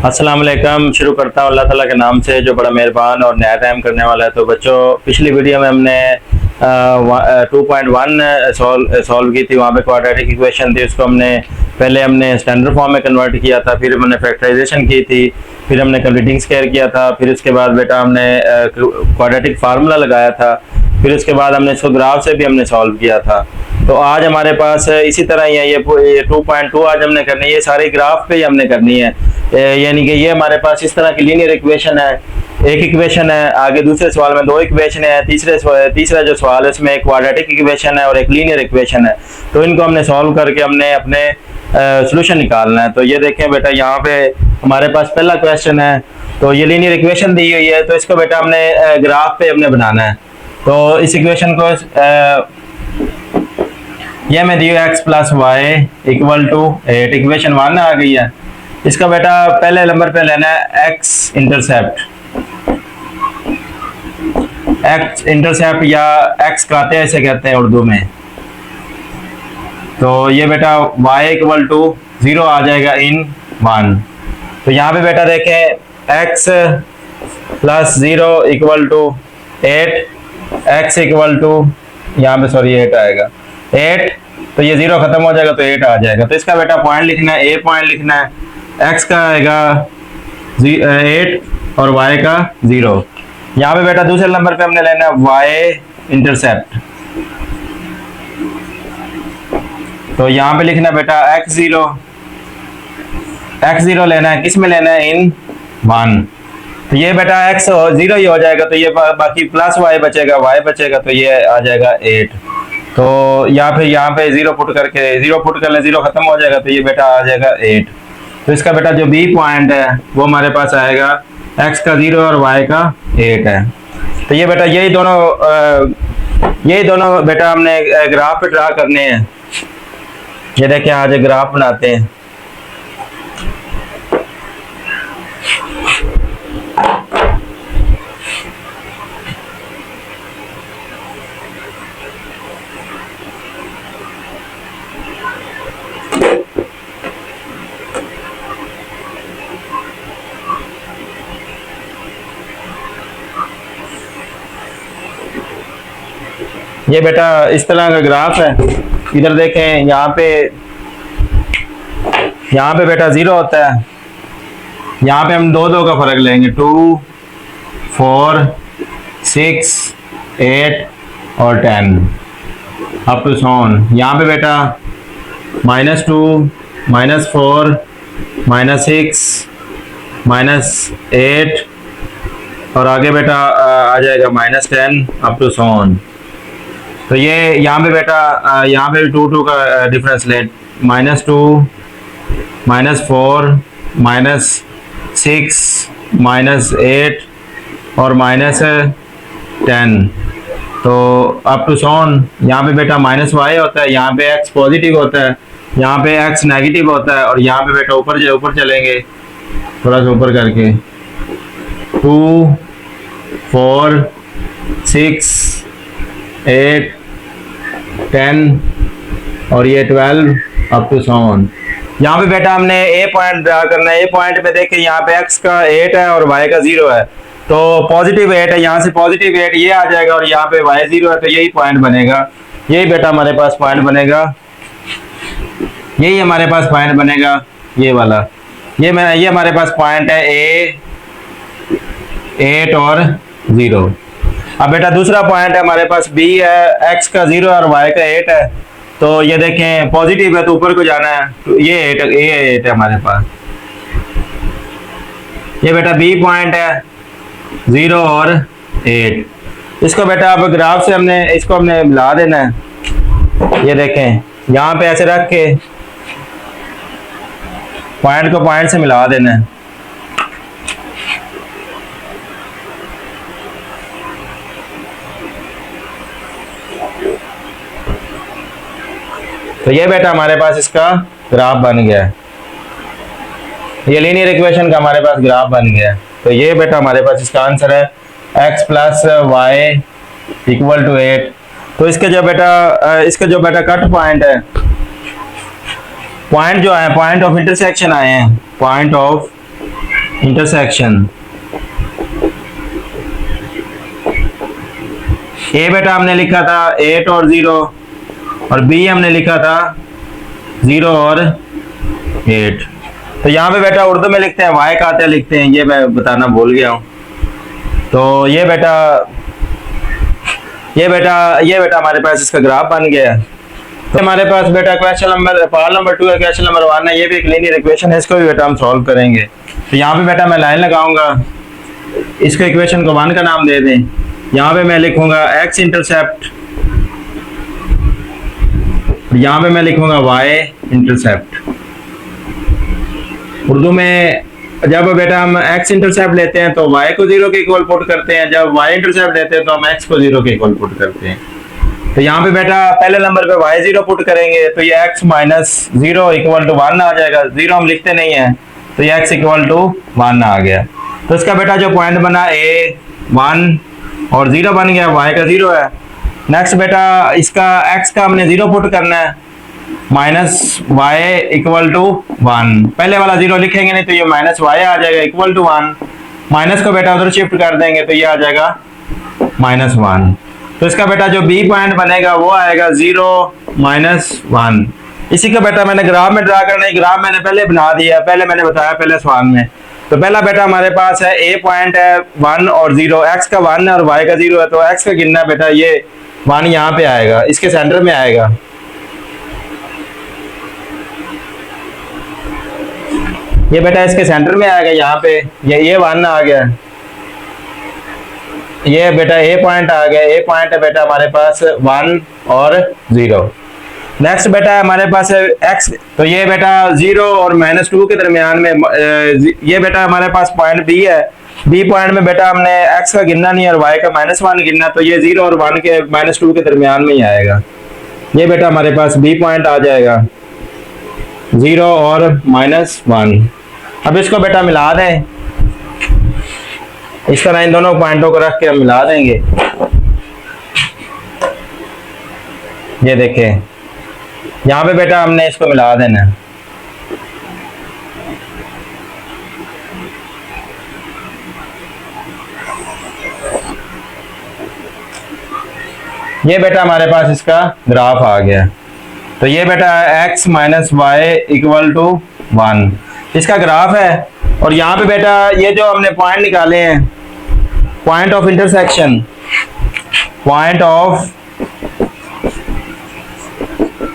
अस्सलाम वालेकुम। शुरू करता हूँ अल्लाह ताला के नाम से जो बड़ा मेहरबान और नया टाइम करने वाला है। तो बच्चों, पिछली वीडियो में हमने 2.1 सॉल्व की थी। वहाँ पे क्वाड्रेटिक इक्वेशन थी, उसको हमने स्टैंडर्ड फॉर्म में कन्वर्ट किया था, फिर हमने फैक्टराइजेशन की थी, फिर हमने कंप्लीटिंग स्क्वायर किया था, फिर उसके बाद बेटा हमने क्वाड्रेटिक फार्मूला लगाया था, फिर उसके बाद हमने इसको ग्राफ से भी हमने सॉल्व किया था। तो आज हमारे पास इसी तरह ही है, ये 2.2 आज हमने करनी है, ये सारी ग्राफ पे ही हमने करनी है। यानी कि ये हमारे पास इस तरह की लीनियर इक्वेशन है, एक इक्वेशन है, आगे दूसरे सवाल में दो इक्वेशन है, तीसरा जो सवाल है उसमें एक क्वाड्रेटिक इक्वेशन है और एक लीनियर इक्वेशन है। तो इनको हमने सॉल्व करके हमने अपने सोल्यूशन निकालना है। तो ये देखें बेटा, यहाँ पे हमारे पास पहला क्वेश्चन है। तो ये लीनियर इक्वेशन दी हुई है, तो इसको बेटा हमने ग्राफ पे हमने बनाना है। तो इस इक्वेशन को ये मैं दी हुई x plus y equal to 8, equation 1 आ गई है। इसका बेटा पहले नंबर पे लेना है x इंटरसेप्ट या x काते ऐसे कहते हैं उर्दू में। तो ये बेटा y इक्वल टू 0 आ जाएगा इन 1। तो यहाँ पे बेटा देखें x plus 0 equal to 8, x equal to यहाँ पे सॉरी 8 आएगा 8, तो ये 0 खत्म हो जाएगा तो 8 आ जाएगा। तो इसका बेटा पॉइंट लिखना है, a पॉइंट लिखना है, x का आएगा 8 और y का 0। यहाँ पे बेटा दूसरे नंबर पे हमने लेना है y इंटरसेप्ट। तो यहाँ पे लिखना है बेटा x0 लेना है, किस में लेना है इन 1। तो ये बेटा x 0 ही हो जाएगा, तो ये बाकी प्लस y बचेगा, तो ये आ जाएगा 8। तो यहाँ पे 0 पुट कर ले, 0 खत्म हो जाएगा, तो ये बेटा आ जाएगा 8। तो इसका बेटा जो b पॉइंट है वो हमारे पास आएगा x का 0 और y का 8 है। तो ये बेटा यही दोनों बेटा हमने ग्राफ पे ड्रा करने हैं। ये देखिए, आज ग्राफ बनाते हैं। ये बेटा इस तरह का ग्राफ है। इधर देखें, यहाँ पे बेटा 0 होता है, यहाँ पे हम दो का फर्क लेंगे, 2, 4, 6, 8 और 10 अप टू सोन। यहाँ पे बेटा -2, -4, -6, -8 और आगे बेटा आ जाएगा -10 अप टू सोन। तो ये यहाँ पे बेटा यहाँ पे 2 का डिफरेंस ले, -2, -4, -6, -8 और -10। तो अप टू सोन। यहाँ पे बेटा -y होता है, यहाँ पे x पॉजिटिव होता है, यहाँ पे x नेगेटिव होता है, और यहाँ पे बेटा ऊपर चलेंगे थोड़ा सा ऊपर करके, 2, 4, 6, 8, 10 और ये 12 अप टू सोन। यहाँ पे बेटा हमने ए पॉइंट ड्रा करना है। ए पॉइंट पे देखें, यहाँ पे x का 8 है और y का 0 है, तो पॉजिटिव 8 है, यहाँ से पॉजिटिव 8 ये आ जाएगा, और यहाँ पे y 0 है, तो यही पॉइंट बनेगा। यही बेटा हमारे पास पॉइंट बनेगा, यही हमारे पास पॉइंट बनेगा, ये वाला। ये हमारे पास पॉइंट है a 8 और 0। अब बेटा दूसरा पॉइंट है हमारे पास b है, x का 0 और y का 8 है। तो ये देखें पॉजिटिव है तो ऊपर को जाना है, तो ये 8 है हमारे पास। ये बेटा b पॉइंट है 0 और 8। इसको बेटा अब ग्राफ से हमने मिला देना है। ये देखें यहाँ पे ऐसे रख के पॉइंट को पॉइंट से मिला देना है। तो ये बेटा हमारे पास इसका ग्राफ बन गया है, ये लीनियर इक्वेशन का हमारे पास ग्राफ बन गया है। तो ये बेटा हमारे पास इसका आंसर है x plus y equal to 8। तो इसका जो बेटा कट पॉइंट है, पॉइंट जो है पॉइंट ऑफ इंटरसेक्शन आए हैं, पॉइंट ऑफ इंटरसेक्शन ए बेटा हमने लिखा था 8 और 0 और बी हमने लिखा था 0 और 8। तो यहाँ पे बेटा उर्दू में लिखते हैं वाई काते लिखते हैं, ये मैं बताना भूल गया हूँ। तो ये बेटा हमारे पास इसका ग्राफ बन गया है। तो हमारे पास बेटा क्वेश्चन नंबर पार्ट नंबर 2 है, क्वेश्चन नंबर 1 है, ये भी एक लीनियर इक्वेशन है, इसको भी बेटा हम सॉल्व करेंगे। तो यहाँ पे बेटा मैं लाइन लगाऊंगा, इसको इक्वेशन को 1 का नाम दे दें। यहाँ पे मैं लिखूंगा x इंटरसेप्ट, यहाँ पे मैं लिखूंगा y इंटरसेप्ट। उर्दू में जब बेटा हम x इंटरसेप्ट लेते हैं तो y को 0 के इक्वल पुट करते हैं, जब y इंटरसेप्ट लेते हैं तो हम x को 0 के इक्वल पुट करते हैं। तो यहाँ पे बेटा पहले नंबर पे y 0 पुट करेंगे तो ये x माइनस 0 इक्वल टू 1 आ जाएगा। 0 हम लिखते नहीं है तो ये x इक्वल टू 1 आ गया। तो इसका बेटा जो पॉइंट बना a 1 और 0 बन गया, y का 0 है। नेक्स्ट बेटा इसका x का हमने 0 पुट करना है, माइनस y इक्वल टू 1। पहले वाला 0 लिखेंगे नहीं तो ये माइनस y आ जाएगा इक्वल टू 1। माइनस को बेटा उधर शिफ्ट कर देंगे तो ये आ जाएगा माइनस 1। तो इसका बेटा जो b पॉइंट बनेगा वो आएगा 0 माइनस 1। इसी का बेटा मैंने ग्राफ में ड्रा करना है, ग्राफ मैंने पहले बना दिया, पहले मैंने बताया पहले सवाल में। तो पहला बेटा हमारे पास है a पॉइंट है 1 और 0, x का 1 है और y का 0 है, तो x का गिनना बेटा ये 1 यहाँ पे आएगा, इसके सेंटर में आएगा। ये बेटा इसके सेंटर में आएगा, यहाँ पे ये 1 आ गया, ये बेटा a पॉइंट आ गया। a पॉइंट है बेटा हमारे पास 1 और 0। नेक्स्ट बेटा हमारे पास है x, तो ये बेटा 0 और -2 के दरमियान में ये बेटा हमारे पास पॉइंट b है। b पॉइंट में बेटा हमने x का गिनना नहीं और y का -1 गिनना, तो ये 0 और 1 के -2 के दरमियान में ही आएगा। ये बेटा हमारे पास b पॉइंट आ जाएगा 0 और -1। अब इसको बेटा मिला दें, इस तरह इन दोनों पॉइंटों को रख के हम मिला देंगे। ये देखें यहाँ पे बेटा हमने इसको मिला देना है। ये बेटा हमारे पास इसका ग्राफ आ गया। तो ये बेटा x minus y equal to 1 इसका ग्राफ है। और यहाँ पे बेटा ये जो हमने पॉइंट निकाले हैं, point of intersection, point of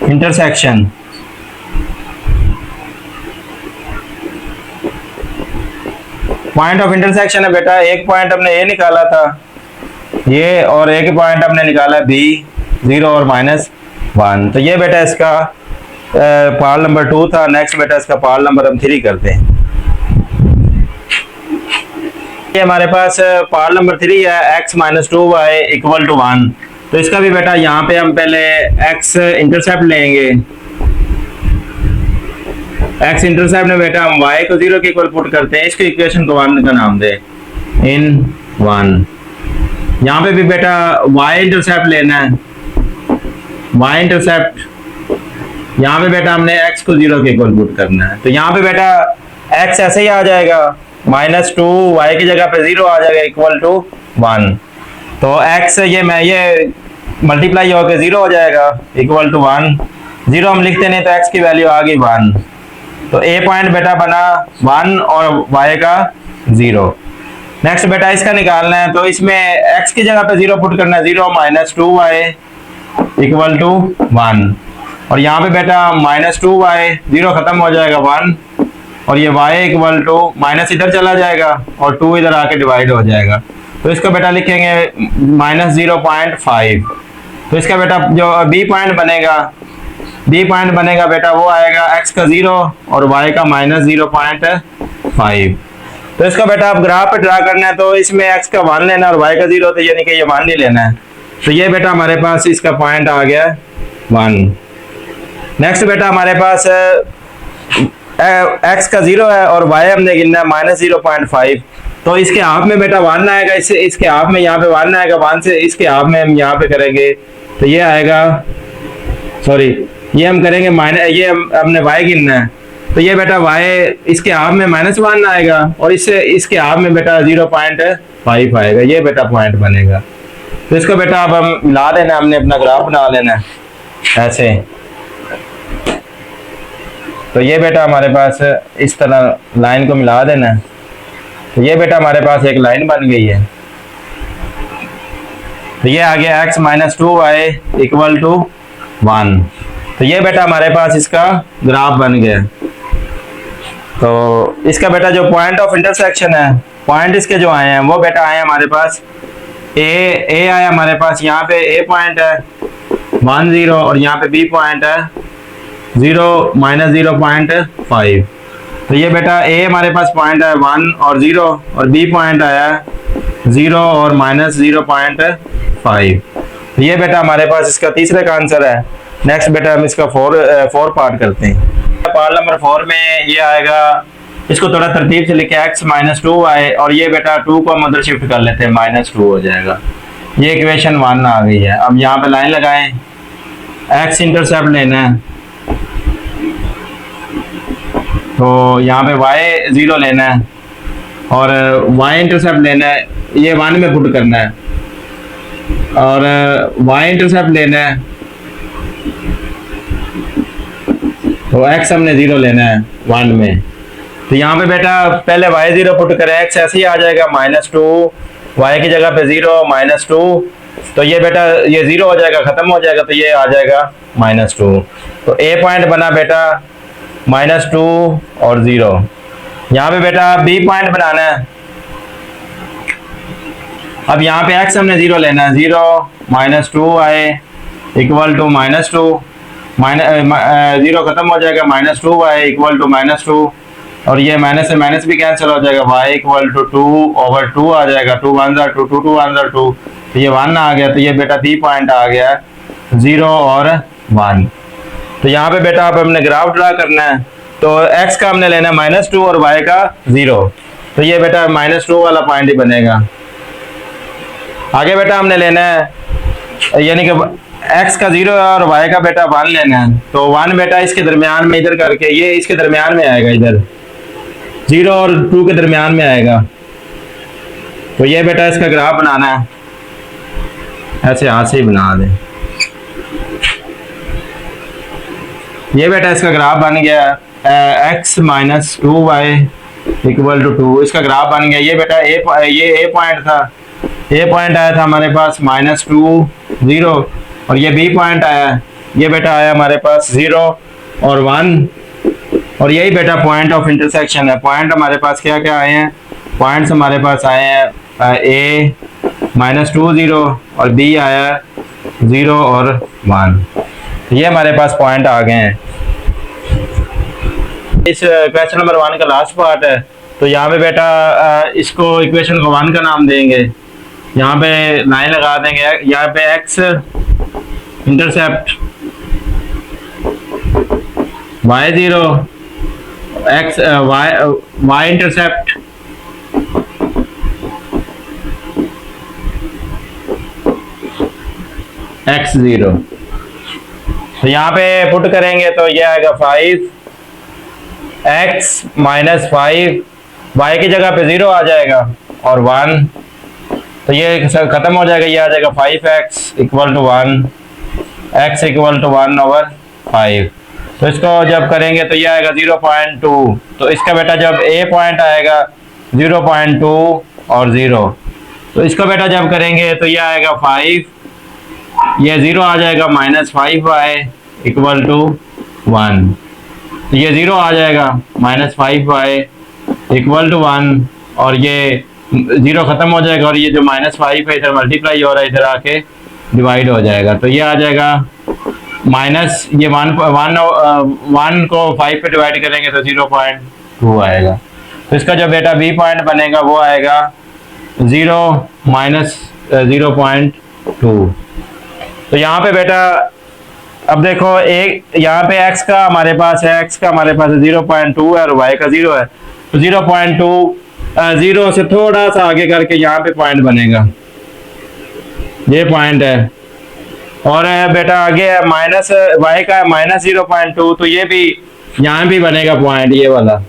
intersection, point of intersection है बेटा। एक पॉइंट हमने ए निकाला था ये, और एक पॉइंट हमने निकाला बी 0 और -1। तो ये बेटा इसका पार्ट नंबर 2 था। नेक्स्ट बेटा इसका पार्ट नंबर हम 3 करते हैं। ये हमारे पास पार्ट नंबर 3 है x minus 2y equal to 1। तो इसका भी बेटा यहाँ पे हम पहले x इंटरसेप्ट लेंगे। x इंटरसेप्ट में बेटा हम y को 0 के इक्वल पुट करते हैं, इसको इक्वेशन को 1 का नाम दे इन 1। यहाँ पे भी बेटा y इंटरसेप्ट लेना है, y इंटरसेप्ट यहाँ पे बेटा हमने x को 0 के इक्वल पुट करना है। तो यहाँ पे बेटा x ऐसे ही आ जाएगा, -2 y की जगह पे 0 आ जाएगा इक्वल टू 1। तो x ये मल्टीप्लाई होकर 0 हो जाएगा इक्वल टू 1। 0 हम लिखते नहीं तो x की वैल्यू आ गई 1। तो a पॉइंट बेटा बना 1 और y का 0। नेक्स्ट बेटा इसका निकालना है, तो इसमें x की जगह पे 0 पुट करना है, 0 माइनस 2y इक्वल टू 1। और यहाँ पे बेटा -2y 0 खत्म हो जाएगा 1, और ये y इक्वल टू माइनस इधर चला जाएगा और 2 इधर आके डिवाइड हो जाएगा। तो इसको बेटा लिखेंगे -0.5। तो इसका बेटा जो b पॉइंट बनेगा बेटा वो आएगा x का 0 और y का -0.5। तो इसका बेटा आप ग्राफ पे ड्रा करना है, तो इसमें x का 1 लेना और y का 0, तो यानी कि ये 1 नहीं लेना है। तो ये बेटा हमारे पास इसका पॉइंट आ गया 1। नेक्स्ट बेटा हमारे पास x का 0 है और y हमने गिनना है -0.5। तो इसके हाफ में बेटा 1 आएगा, इसके हाफ में यहाँ पे 1 आएगा, 1 से इसके हाफ में हम यहाँ पे करेंगे तो ये आएगा, सॉरी ये हम करेंगे ये हमने y गिनना है। तो ये बेटा y इसके हाफ में -1 आएगा और इसके हाफ में बेटा 0.5 आएगा, ये बेटा पॉइंट बनेगा। तो इसको बेटा अब हम मिला लेना, हमने अपना ग्राफ बना लेना है ऐसे। तो ये बेटा हमारे पास इस तरह लाइन को मिला देना है। तो ये बेटा हमारे पास एक लाइन बन गई है। तो ये आ गया x - 2y = 1। तो ये बेटा हमारे पास इसका ग्राफ बन गया। तो इसका बेटा जो पॉइंट ऑफ इंटरसेक्शन है, पॉइंट इसके जो आए हैं वो बेटा आए हमारे पास ए आया हमारे पास, यहाँ पे ए पॉइंट है 1 0 और यहाँ पे बी पॉइंट है 0 - 0.5। तो ये बेटा ए हमारे पास पॉइंट है 1 और 0 और बी पॉइंट आया 0 और -0.5। तो ये बेटा हमारे पास इसका तीसरे का आंसर है। नेक्स्ट बेटा हम इसका फोर पार्ट करते हैं। पार्ट नंबर 4 में ये आएगा, इसको थोड़ा तरतीब से लिखे x - 2y और ये बेटा 2 को हम अंदर शिफ्ट कर लेते हैं, -2 हो जाएगा। ये इक्वेशन 1 आ गई है। अब यहाँ पे लाइन लगाएं, x इंटरसेप्ट लेना है तो यहाँ पे y 0 लेना है और y इंटरसेप्ट लेना है, ये 1 में पुट करना है और y इंटरसेप्ट लेना है तो x हमने 0 लेना है 1 में। तो यहाँ पे बेटा पहले y 0 पुट करें, x ऐसे ही आ जाएगा -2, y की जगह पे 0 -2। तो ये बेटा ये 0 हो जाएगा, खत्म हो जाएगा, तो ये आ जाएगा -2। तो a पॉइंट बना बेटा -2 और 0। यहाँ पे बेटा b पॉइंट बनाना है। अब यहाँ पे x हमने 0 लेना है, 0 - 2y = -2, 0 खत्म हो जाएगा, -2y = -2 और ये माइनस से माइनस भी कैंसिल हो जाएगा, y = 2/2 आ जाएगा, 2 1 2 2 2 1 2। तो ये 1 आ गया। तो ये बेटा b पॉइंट आ गया 0 और 1। तो यहाँ पे बेटा अब हमने ग्राफ ड्रा करना है। तो x का हमने लेना है -2 और y का 0। तो ये बेटा -2 वाला पॉइंट ही बनेगा। आगे बेटा हमने लेना है यानी कि x का 0 है और y का बेटा 1 लेना है। तो 1 बेटा इसके दरमियान में इधर करके, ये इसके दरमियान में आएगा, इधर 0 और 2 के दरमियान में आएगा। तो ये बेटा इसका ग्राफ बनाना है, ऐसे हाथ से ही बना दें। ये बेटा इसका ग्राफ बन गया x - 2y = 2, इसका ग्राफ बन गया। ये बेटा ये a पॉइंट था, a पॉइंट आया था हमारे पास -2 0 और ये b पॉइंट आया, ये बेटा आया हमारे पास 0 और 1 और यही बेटा पॉइंट ऑफ इंटरसेक्शन है। पॉइंट हमारे पास क्या क्या आए हैं, पॉइंट्स हमारे पास आए हैं a -2 0 और b आया 0 और 1। ये हमारे पास पॉइंट आ गए हैं। इस क्वेश्चन नंबर 1 का लास्ट पार्ट है। तो यहाँ पे बेटा इसको इक्वेशन को 1 का नाम देंगे, यहाँ पे लाइन लगा देंगे, यहाँ पे x intercept y0 x y intercept x0। तो यहाँ पे पुट करेंगे तो ये आएगा 5x - 5, y की जगह पे 0 आ जाएगा और 1। तो ये खत्म हो जाएगा, ये आ जाएगा 5x = 1, x = 1/5। तो इसको जब करेंगे तो ये आएगा 0.2। तो इसका बेटा जब a पॉइंट आएगा 0.2 और 0, तो इसको बेटा जब करेंगे तो ये आएगा 5, ये 0 आ जाएगा, -5y = 1। तो ये 0 आ जाएगा, -5y = 1 और ये 0 खत्म हो जाएगा और ये जो -5 है इधर मल्टीप्लाई हो रहा है, इधर आके डिवाइड हो जाएगा। तो ये आ जाएगा माइनस, ये 1 को 5 पे डिवाइड करेंगे तो 0.2 आएगा। तो इसका जो बेटा b पॉइंट बनेगा वो आएगा 0 - 0.2। तो यहाँ पे बेटा अब देखो एक यहाँ पे x का हमारे पास है, 0.2 है और y का 0 है। तो 0.2 0 से थोड़ा सा आगे करके यहाँ पे पॉइंट बनेगा, ये पॉइंट है। और बेटा आगे माइनस y का -0.2, तो ये भी यहाँ भी बनेगा पॉइंट ये वाला,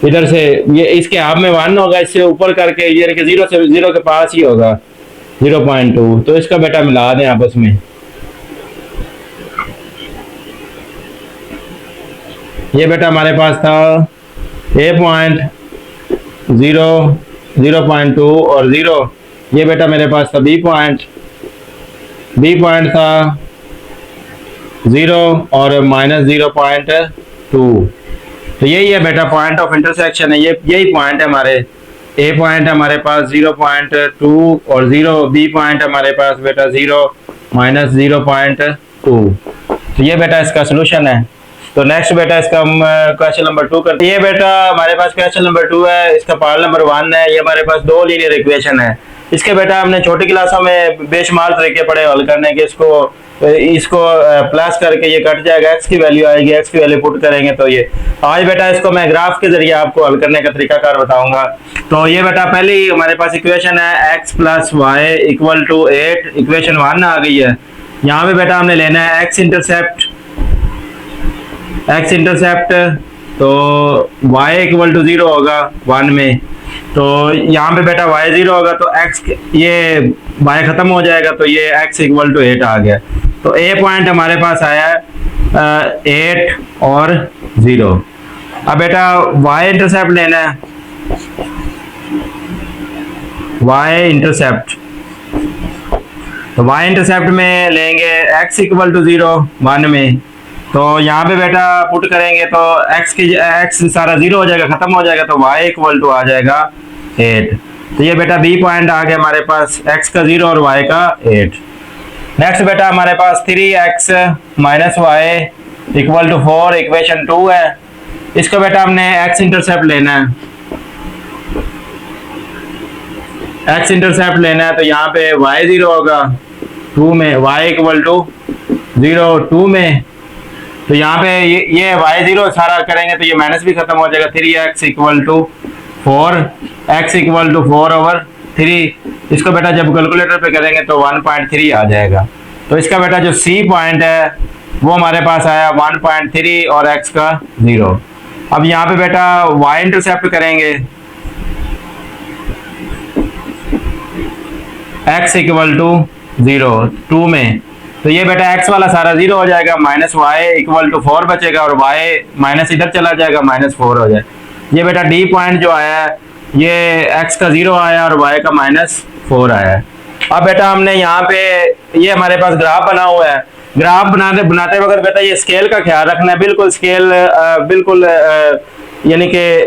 इधर से ये इसके हाफ में 1 होगा, इससे ऊपर करके ये कि 0 से 0 के पास ही होगा 0.2। तो इसका बेटा मिला दें आपस में। ये बेटा हमारे पास था A पॉइंट 0.2 और 0। ये बेटा मेरे पास था B पॉइंट था 0 और -0.2। तो यही है बेटा पॉइंट ऑफ इंटरसेक्शन है, ये यही पॉइंट है हमारे। A पॉइंट हमारे पास 0.2 और 0, B पॉइंट हमारे पास बेटा 0 -0.2। तो ये बेटा इसका सोल्यूशन है। तो नेक्स्ट बेटा इसका हम क्वेश्चन नंबर 2 करते हैं। ये बेटा हमारे पास क्वेश्चन नंबर 2 है, इसका पार्ट नंबर 1 है। ये हमारे पास 2 लीनियर इक्वेशन है। इसके बेटा हमने छोटी क्लासों में बेशुमार तरीके पढ़े हल करने के। इसको प्लस करके ये कट जाएगा, एक्स की वैल्यू आएगी, एक्स की वैल्यू पुट करेंगे। तो ये आज बेटा इसको मैं ग्राफ के जरिए आपको हल करने का तरीकाकार बताऊंगा। तो ये बेटा पहली हमारे पास इक्वेशन है x + y = 8, इक्वेशन 1 आ गई है। यहाँ पे बेटा हमने लेना है x इंटरसेप्ट। तो y = 0 होगा 1 में। तो यहाँ पे बेटा y 0 होगा तो x ये y खत्म हो जाएगा, तो ये x = 8 आ गया। तो A पॉइंट हमारे पास आया है 8 और 0। अब बेटा y इंटरसेप्ट लेना है, y इंटरसेप्ट। तो y इंटरसेप्ट में लेंगे x = 0 1 में। तो यहाँ पे बेटा पुट करेंगे तो x सारा 0 हो जाएगा, खत्म हो जाएगा, तो y = आ जाएगा 8। तो ये बेटा B पॉइंट आ गया हमारे पास, x का 0 और y का 8। नेक्स्ट बेटा हमारे पास 3x - y = 4, इक्वेशन 2 है। इसको बेटा हमने x इंटरसेप्ट लेना है, तो यहाँ पे y 0 होगा 2 में, y = 0 2 में। तो यहाँ पे ये y 0 सारा करेंगे तो ये माइनस भी खत्म हो जाएगा। 3x = 4, x = 4/3। इसको बेटा जब कैलकुलेटर पे करेंगे तो 1.3 आ जाएगा। तो इसका बेटा जो C पॉइंट है वो हमारे पास आया 1.3 और x का 0। अब यहाँ पे बेटा y इंटरसेप्ट करेंगे, x = 0 2 में। तो ये बेटा x वाला सारा 0 हो जाएगा, -y = 4 बचेगा और y माइनस इधर चला जाएगा, -4 हो जाएगा। ये बेटा D पॉइंट जो आया है ये x का 0 आया और y का -4 आया है। अब बेटा हमने यहाँ पे ये हमारे पास ग्राफ बना हुआ है। ग्राफ बनाते वक्त बेटा ये स्केल का ख्याल रखना है, बिल्कुल स्केल यानी कि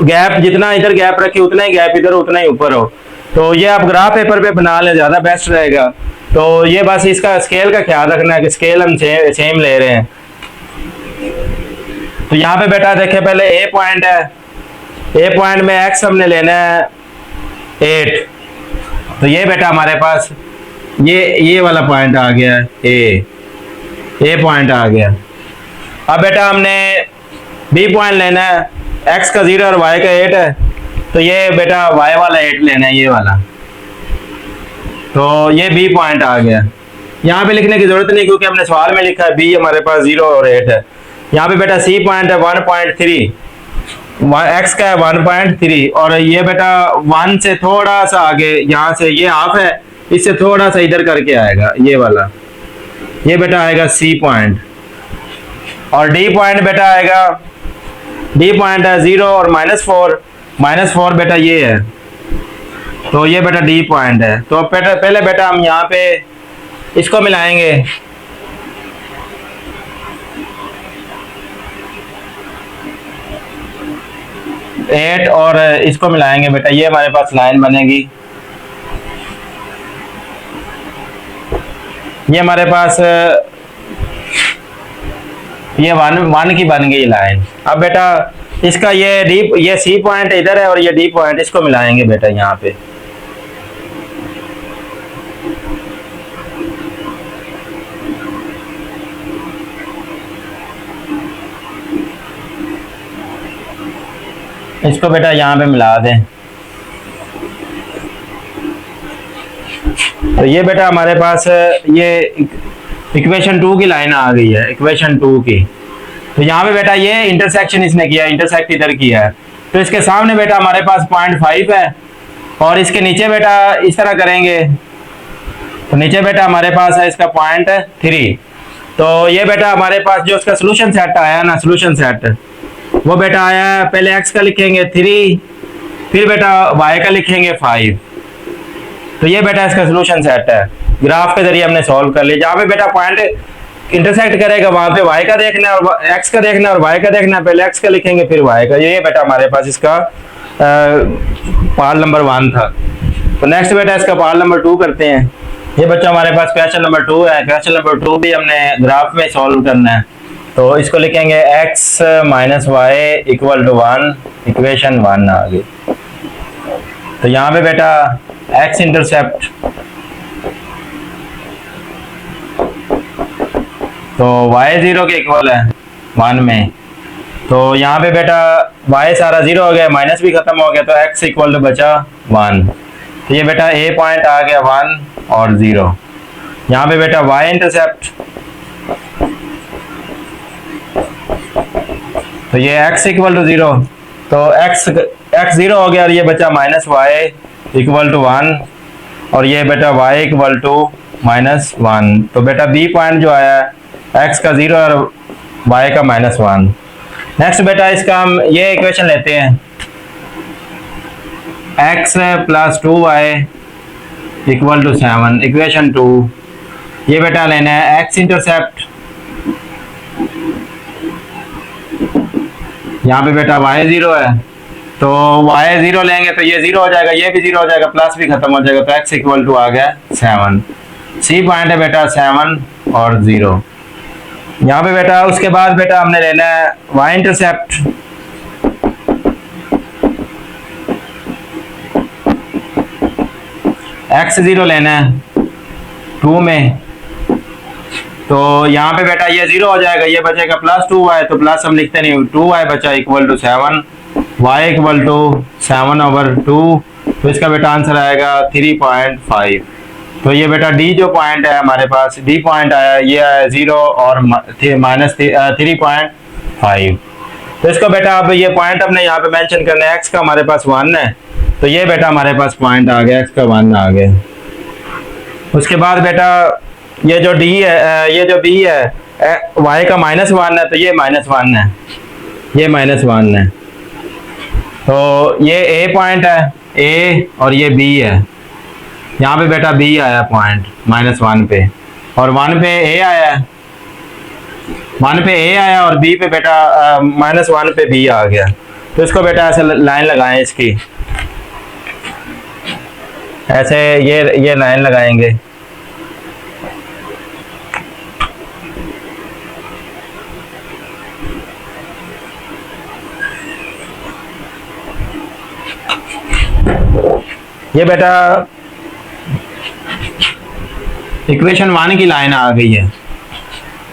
गैप जितना इधर गैप रखे उतना ही गैप इधर उतना ही ऊपर हो। तो ये आप ग्राफ पेपर पे बना लें, ज़्यादा बेस्ट रहेगा। तो ये बस इसका स्केल का ख्याल रखना है कि स्केल हम सेम ले रहे हैं। तो यहाँ पे बेटा देखें, पहले A पॉइंट है, A पॉइंट में x हमने लेना है 8। तो ये बेटा हमारे पास ये वाला पॉइंट आ गया है, A पॉइंट आ गया। अब बेटा हमने B पॉइंट लेना है, x का 0 और y का 8 है। तो ये बेटा y वाला 8 लेना है, ये वाला। तो ये B पॉइंट आ गया। यहाँ पे लिखने की जरूरत नहीं क्योंकि हमने सवाल में लिखा है B हमारे पास 0 और 8 है। यहाँ पे बेटा C पॉइंट है 1.3, x का है 1.3 और ये बेटा 1 से थोड़ा सा आगे, यहाँ से ये हाफ है, इससे थोड़ा सा इधर करके आएगा ये वाला, ये बेटा आएगा C पॉइंट। और D पॉइंट बेटा आएगा, D पॉइंट है 0 और -4 बेटा ये है। तो ये बेटा D पॉइंट है। तो पहले बेटा हम यहाँ पे इसको मिलाएंगे, एट और इसको मिलाएंगे बेटा, ये हमारे पास लाइन बनेगी। ये हमारे पास ये वन की बन गई लाइन। अब बेटा इसका ये C पॉइंट इधर है और ये D पॉइंट, इसको मिलाएंगे बेटा यहाँ पे। इसको बेटा यहाँ पे मिला दें। तो ये बेटा हमारे पास ये इक्वेशन 2 की लाइन आ गई है, इक्वेशन 2 की। तो यहाँ पे बेटा ये इंटरसेक्शन इसने किया, इंटरसेक्ट इधर किया है, तो इसके सामने बेटा हमारे पास 0.5 है और इसके नीचे बेटा इस तरह करेंगे तो नीचे बेटा हमारे पास है इसका 0.3। तो ये बेटा हमारे पास जो इसका सोल्यूशन सेट आया ना, सोल्यूशन सेट वो बेटा आया, पहले x का लिखेंगे 3, फिर बेटा y का लिखेंगे 5। तो ये बेटा इसका सोल्यूशन सेट है, ग्राफ के जरिए हमने सॉल्व कर लिया। जहाँ पे बेटा पॉइंट इंटरसेक्ट करेगा वहां पे y का देखना है और x का देखना है और y का देखना है, पहले x का लिखेंगे फिर y का। ये बेटा हमारे पास इसका पार्ट नंबर 1 था। तो नेक्स्ट बेटा इसका पार्ट नंबर 2 करते हैं। ये बच्चा हमारे पास क्वेश्चन नंबर 2 है। क्वेश्चन नंबर 2 भी हमने ग्राफ में सॉल्व करना है, तो इसको लिखेंगे x minus y equal to 1, equation 1 आ गई। तो यहाँ पे बेटा x इंटरसेप्ट, तो y 0 के इक्वल है 1 में, तो यहाँ पे बेटा y सारा 0 हो गया, माइनस भी खत्म हो गया, तो x इक्वल टू बचा 1। तो ये बेटा a पॉइंट आ गया 1 और 0। यहाँ पे बेटा y इंटरसेप्ट, तो ये x इक्वल टू 0, तो x 0 हो गया और ये बचा माइनस वाई इक्वल टू 1 और ये बेटा y इक्वल टू माइनस 1। तो बेटा b पॉइंट जो आया x का 0 और y का माइनस 1। नेक्स्ट बेटा इसका हम ये इक्वेशन लेते हैं, x plus 2y equal to 7, equation 2। ये बेटा लेना है x इंटरसेप्ट, यहाँ पे बेटा y 0 है, तो y 0 लेंगे तो ये 0 हो जाएगा, ये भी 0 हो जाएगा, प्लस भी खत्म हो जाएगा, तो x इक्वल टू आ गया 7। c पॉइंट है बेटा 7 और 0। यहाँ पे बेटा उसके बाद बेटा हमने लेना है y इंटरसेप्ट, x 0 लेना है 2 में, तो यहाँ पे बेटा ये 0 हो जाएगा, ये बचेगा प्लस 2y, तो प्लस हम लिखते नहीं, 2y बचा equal to 7, y equal to 7/2। तो इसका बेटा आंसर आएगा 3.5। तो ये बेटा d जो पॉइंट है हमारे पास, d पॉइंट आया, ये आया 0 और माइनस 3.5। तो इसको बेटा अब ये पॉइंट अपने यहाँ पे मेंशन करना है, x का हमारे पास 1 है, तो ये बेटा हमारे पास पॉइंट आ गया, x का 1 आ गया। उसके बाद बेटा ये जो d है, ये जो b है, y का माइनस 1 है, तो ये माइनस 1 है, ये माइनस 1 है, तो ये a पॉइंट है, a और ये b है। यहाँ पे बेटा b आया पॉइंट माइनस 1 पे, और 1 पे a आया, 1 पे a आया और b पे बेटा माइनस 1 पे b आ गया। तो इसको बेटा ऐसे लाइन लगाएं इसकी, ऐसे ये लाइन लगाएंगे। ये बेटा इक्वेशन 1 की लाइन आ गई है।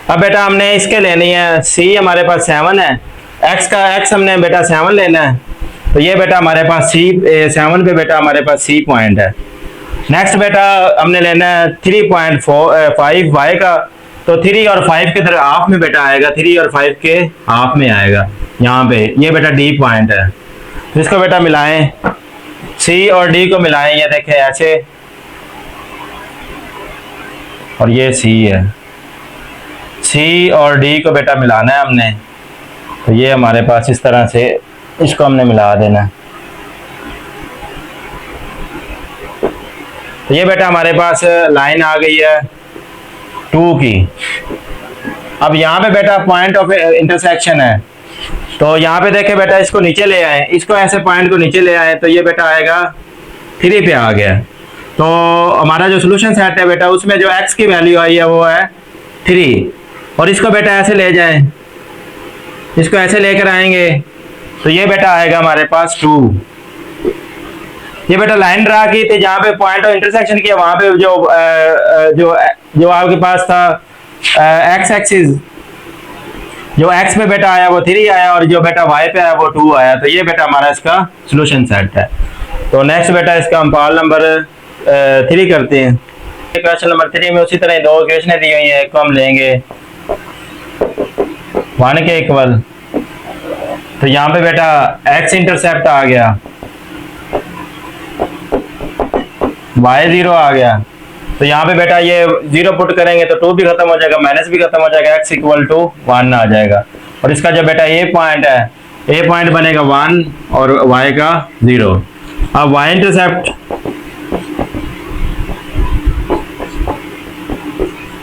अब बेटा हमने इसके लेनी है, c हमारे पास 7 है, x हमने बेटा 7 लेना है, तो ये बेटा हमारे पास 7 पे बेटा हमारे पास c पॉइंट है। नेक्स्ट बेटा हमने लेना है 3.5 y का, तो 3 और 5 के तरह हाफ में बेटा आएगा, 3 और 5 के हाफ में आएगा यहाँ पे, ये बेटा d पॉइंट है। तो इसको बेटा मिलाएं, c और d को मिलाएं, ये देखें ऐसे, और ये c है, c और d को बेटा मिलाना है हमने, तो ये हमारे पास इस तरह से इसको हमने मिला देना है। तो ये बेटा हमारे पास लाइन आ गई है 2 की। अब यहाँ पे बेटा पॉइंट ऑफ इंटरसेक्शन है, तो यहाँ पे देखे बेटा इसको नीचे ले आए, इसको ऐसे पॉइंट को नीचे ले आए, तो ये बेटा आएगा 3 पे आ गया। तो हमारा जो सोल्यूशन सेट है बेटा, उसमें जो x की वैल्यू आई है वो है 3, और इसको बेटा ऐसे ले जाएं, इसको ऐसे लेकर आएंगे, तो ये बेटा आएगा हमारे पास 2। ये बेटा लाइन ड्रा की थी, जहाँ पे पॉइंट ऑफ इंटरसेक्शन किया वहां पे जो आपके पास था x एक्सिस, जो x पे बेटा आया वो 3 आया, और जो बेटा y पे आया वो 2 आया। तो ये बेटा हमारा इसका सोल्यूशन सेट है। तो नेक्स्ट बेटा इसका हम पार्ट नंबर 3 करते हैं। क्वेश्चन नंबर 3 में उसी तरह 2 इक्वेशनें दी हुई हैं, एक को हम लेंगे 1 के इक्वल। तो यहाँ पे बेटा x इंटरसेप्ट आ गया, y 0 आ गया। तो यहाँ पे बेटा ये 0 पुट करेंगे तो 2 भी खत्म हो जाएगा, माइनस भी खत्म हो जाएगा, x इक्वल टू 1 आ जाएगा। और इसका जो बेटा a पॉइंट है, a पॉइंट बनेगा 1 और y का 0। अब y intercept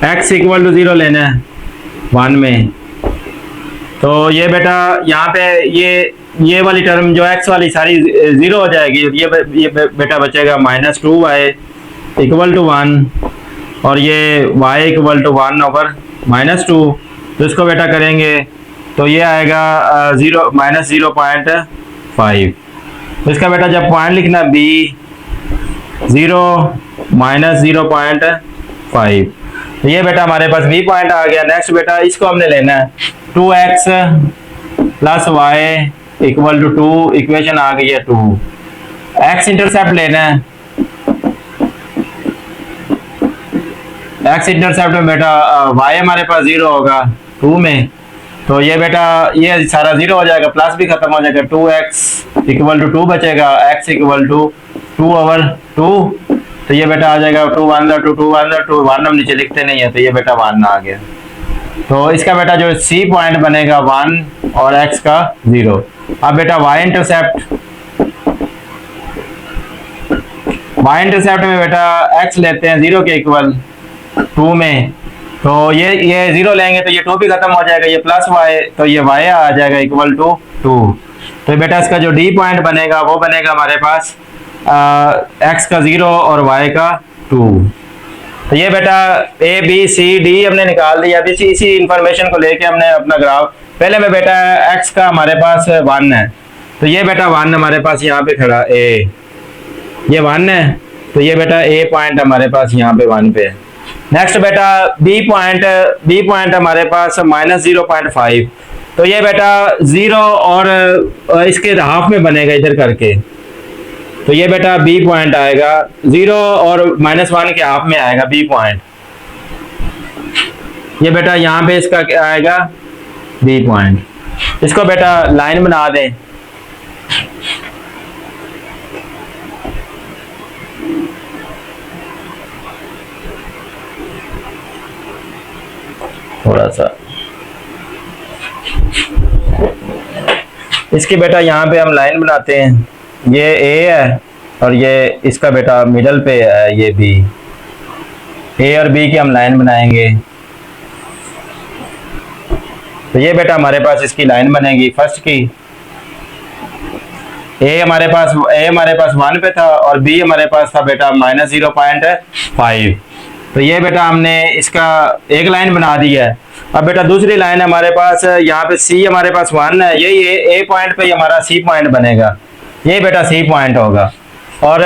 x equal to 0 लेना है 1 में। तो ये बेटा यहाँ पे ये वाली टर्म जो x वाली सारी 0 हो जाएगी। ये बेटा बचेगा -2y इक्वल टू 1 और ये y इक्वल टू 1 ओवर -2। तो इसको बेटा करेंगे तो ये आएगा -0.5। तो इसका बेटा जब पॉइंट लिखना b 0 -0.5, तो ये बेटा हमारे पास b पॉइंट आ गया। नेक्स्ट बेटा इसको हमने लेना है 2x plus y equal to 2, equation आ गई है 2। x इंटरसेप्ट लेना है, x इंटरसेप्ट में बेटा y हमारे पास 0 होगा 2 में। तो ये बेटा ये सारा 0 हो जाएगा, प्लस भी खत्म हो जाएगा, 2x इक्वल टू 2 बचेगा, x इक्वल टू 2 ओवर 2। तो ये बेटा आ जाएगा 2 1 2 2 1 2 1 हम नीचे लिखते नहीं है, तो ये बेटा 1 आ गया। तो इसका बेटा जो c पॉइंट बनेगा 1 और x का 0। अब बेटा y इंटरसेप्ट में बेटा x लेते हैं 0 के इक्वल 2 में। तो ये 0 लेंगे तो ये 2 भी खत्म हो जाएगा, ये प्लस y, तो ये y आ जाएगा इक्वल टू 2। तो बेटा इसका जो d पॉइंट बनेगा वो बनेगा हमारे पास x का 0 और y का 2। तो ये बेटा a b c d हमने निकाल दिया। अब इसी इंफॉर्मेशन को लेके हमने अपना ग्राफ, पहले में बेटा x का हमारे पास 1 है, तो ये बेटा 1 हमारे पास यहाँ पे खड़ा a, ये 1 है, तो ये बेटा a पॉइंट हमारे पास यहाँ पे 1 पे है। नेक्स्ट बेटा b पॉइंट हमारे पास -0.5, तो ये बेटा 0 और इसके हाफ में बनेगा इधर करके। तो ये बेटा b पॉइंट आएगा 0 और -1 के हाफ में आएगा b पॉइंट। ये बेटा यहाँ पे इसका क्या आएगा b पॉइंट। इसको बेटा लाइन बना दें, थोड़ा सा इसकी बेटा यहाँ पे हम लाइन बनाते हैं, ये a है और ये इसका बेटा मिडल पे है ये b, a और b की हम लाइन बनाएंगे। तो ये बेटा हमारे पास इसकी लाइन बनेगी फर्स्ट की। a हमारे पास 1 पे था और b हमारे पास था बेटा -0.5। तो ये बेटा हमने इसका एक लाइन बना दी है। अब बेटा दूसरी लाइन हमारे पास यहाँ पे c हमारे पास 1 है, यही a पॉइंट पे हमारा c पॉइंट बनेगा, ये बेटा c पॉइंट होगा। और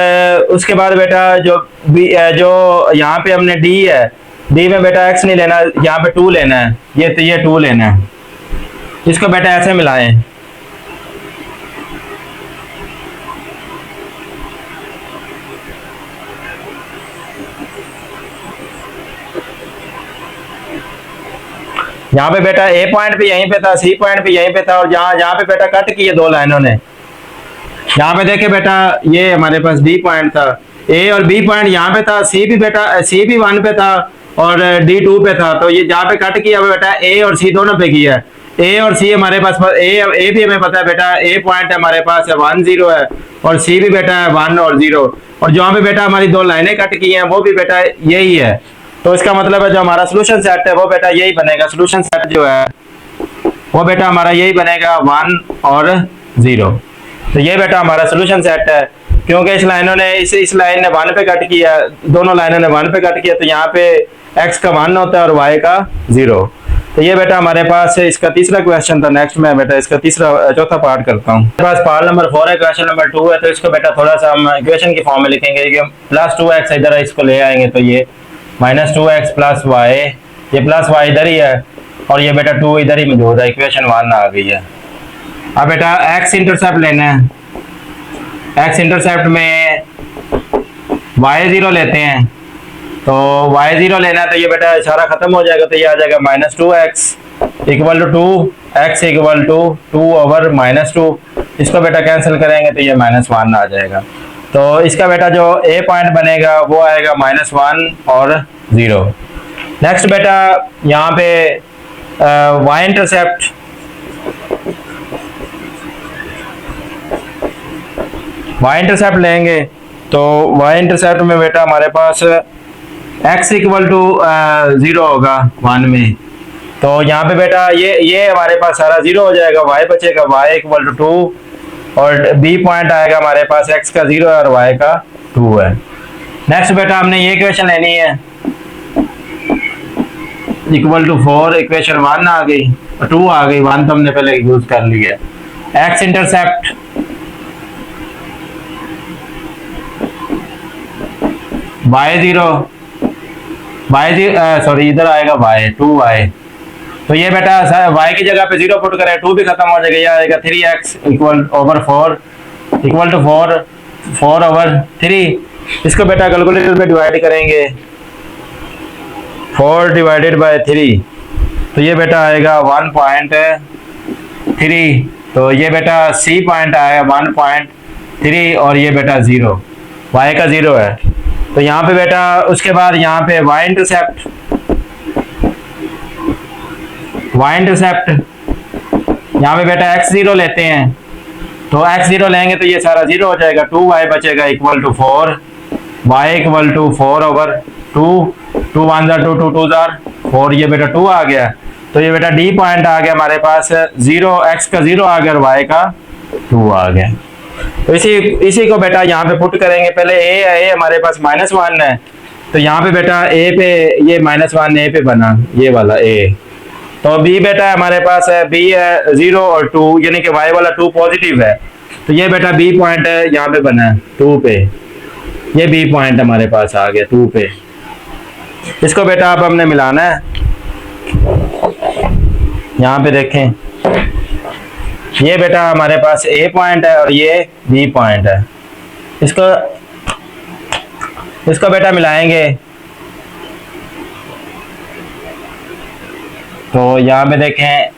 उसके बाद बेटा जो यहाँ पे हमने d है, d में बेटा x नहीं लेना, यहाँ पे 2 लेना है, ये 2 लेना है। इसको बेटा ऐसे मिलाएं, यहाँ पे बेटा a पॉइंट भी यहीं पे था, c पॉइंट भी यहीं पे था, और जहाँ पे बेटा कट किए 2 लाइनों ने, यहाँ पे देखे बेटा ये हमारे पास b पॉइंट था, a और b पॉइंट यहाँ पे था, c भी 1 पे था और d 2 पे था। तो ये जहाँ पे कट किया बेटा a और c दोनों पे किया है। a और c हमारे पास a भी हमें पता है बेटा, a पॉइंट हमारे पास है 1 0 है और c भी बेटा है 1 और 0, और जहाँ पे बेटा हमारी 2 लाइनें कट की हैं वो भी बेटा यही है। तो इसका मतलब है जो हमारा सोल्यूशन सेट है वो बेटा यही बनेगा, सोल्यूशन सेट जो है वो बेटा हमारा यही बनेगा 1 और 0। तो ये बेटा हमारा सोल्यूशन सेट है, क्योंकि इस लाइन ने 1 पे कट किया, दोनों लाइनों ने 1 पे कट किया, तो यहाँ पे x का 1 होता है और y का 0। तो ये बेटा हमारे पास इसका तीसरा क्वेश्चन था। नेक्स्ट मैं बेटा इसका चौथा पार्ट करता हूँ। मेरे पास पार्ट नंबर 4 है, क्वेश्चन नंबर 2 है। तो इसको बेटा थोड़ा सा हम इक्वेशन की फॉर्म में लिखेंगे कि +2x इधर इसको ले आएंगे, तो ये -2x प्लस y, ये प्लस y इधर ही है और ये बेटा 2 इधर ही मौजूद है, इक्वेशन 1 आ गई है। अब बेटा x इंटरसेप्ट लेना है, x इंटरसेप्ट में y0 लेते हैं, तो y0 लेना है, तो ये बेटा इशारा खत्म हो जाएगा, तो ये आ जाएगा -2x equal to 2, x equal to 2/-2। इसको बेटा कैंसिल करेंगे तो ये -1 आ जाएगा। तो इसका बेटा जो ए पॉइंट बनेगा वो आएगा -1 और 0। नेक्स्ट बेटा यहाँ पे y इंटरसेप्ट, लेंगे तो y इंटरसेप्ट में बेटा हमारे पास x इक्वल टू 0 होगा 1 में। तो यहाँ पे बेटा ये हमारे पास सारा 0 हो जाएगा, y बचेगा y इक्वल टू 2 और b पॉइंट आएगा हमारे पास x का 0 है और y का 2 है। नेक्स्ट बेटा हमने ये इक्वेशन लेनी है, इक्वल टू 4, इक्वेशन 1 आ गई, 2 आ गई, 1 तो हमने पहले यूज कर लिया। x इंटरसेप्ट सॉरी इधर आएगा y 2y। तो ये बेटा y की जगह पे 0 पुट करें, 2 भी खत्म हो जाएगा, ये आएगा 3x इक्वल 4/3। इसको बेटा कैलकुलेटर में डिवाइड करेंगे, 4 डिवाइडेड बाय 3, तो ये बेटा आएगा 1.3। तो ये बेटा c पॉइंट आएगा 1.3 और ये बेटा 0, y का 0 है। तो यहाँ पे बेटा उसके बाद यहाँ पे y इंटरसेप्ट यहाँ पे बेटा x0 लेते हैं, तो x0 लेंगे तो ये सारा 0 हो जाएगा, 2y बचेगा equal to 4, y equal to 4/2, 2 1 2 2 2 4, ये बेटा 2 आ गया। तो ये बेटा d पॉइंट आ गया हमारे पास 0, x का 0 आ गया और y का 2 आ गया। तो इसी को बेटा यहाँ पे पुट करेंगे, पहले a हमारे पास -1 है, तो यहाँ पे बेटा a पे ये -1 a पे बना, ये वाला a। तो b बेटा हमारे पास है, b है 0 और 2, यानी कि y वाला 2 पॉजिटिव है, तो ये बेटा b पॉइंट है यहाँ पे बना है 2 पे, ये b पॉइंट हमारे पास आ गया 2 पे। इसको बेटा अब हमने मिलाना है, यहाँ पे देखें, ये बेटा हमारे पास a पॉइंट है और ये b पॉइंट है। इसको बेटा मिलाएंगे, तो यहाँ पे देखें,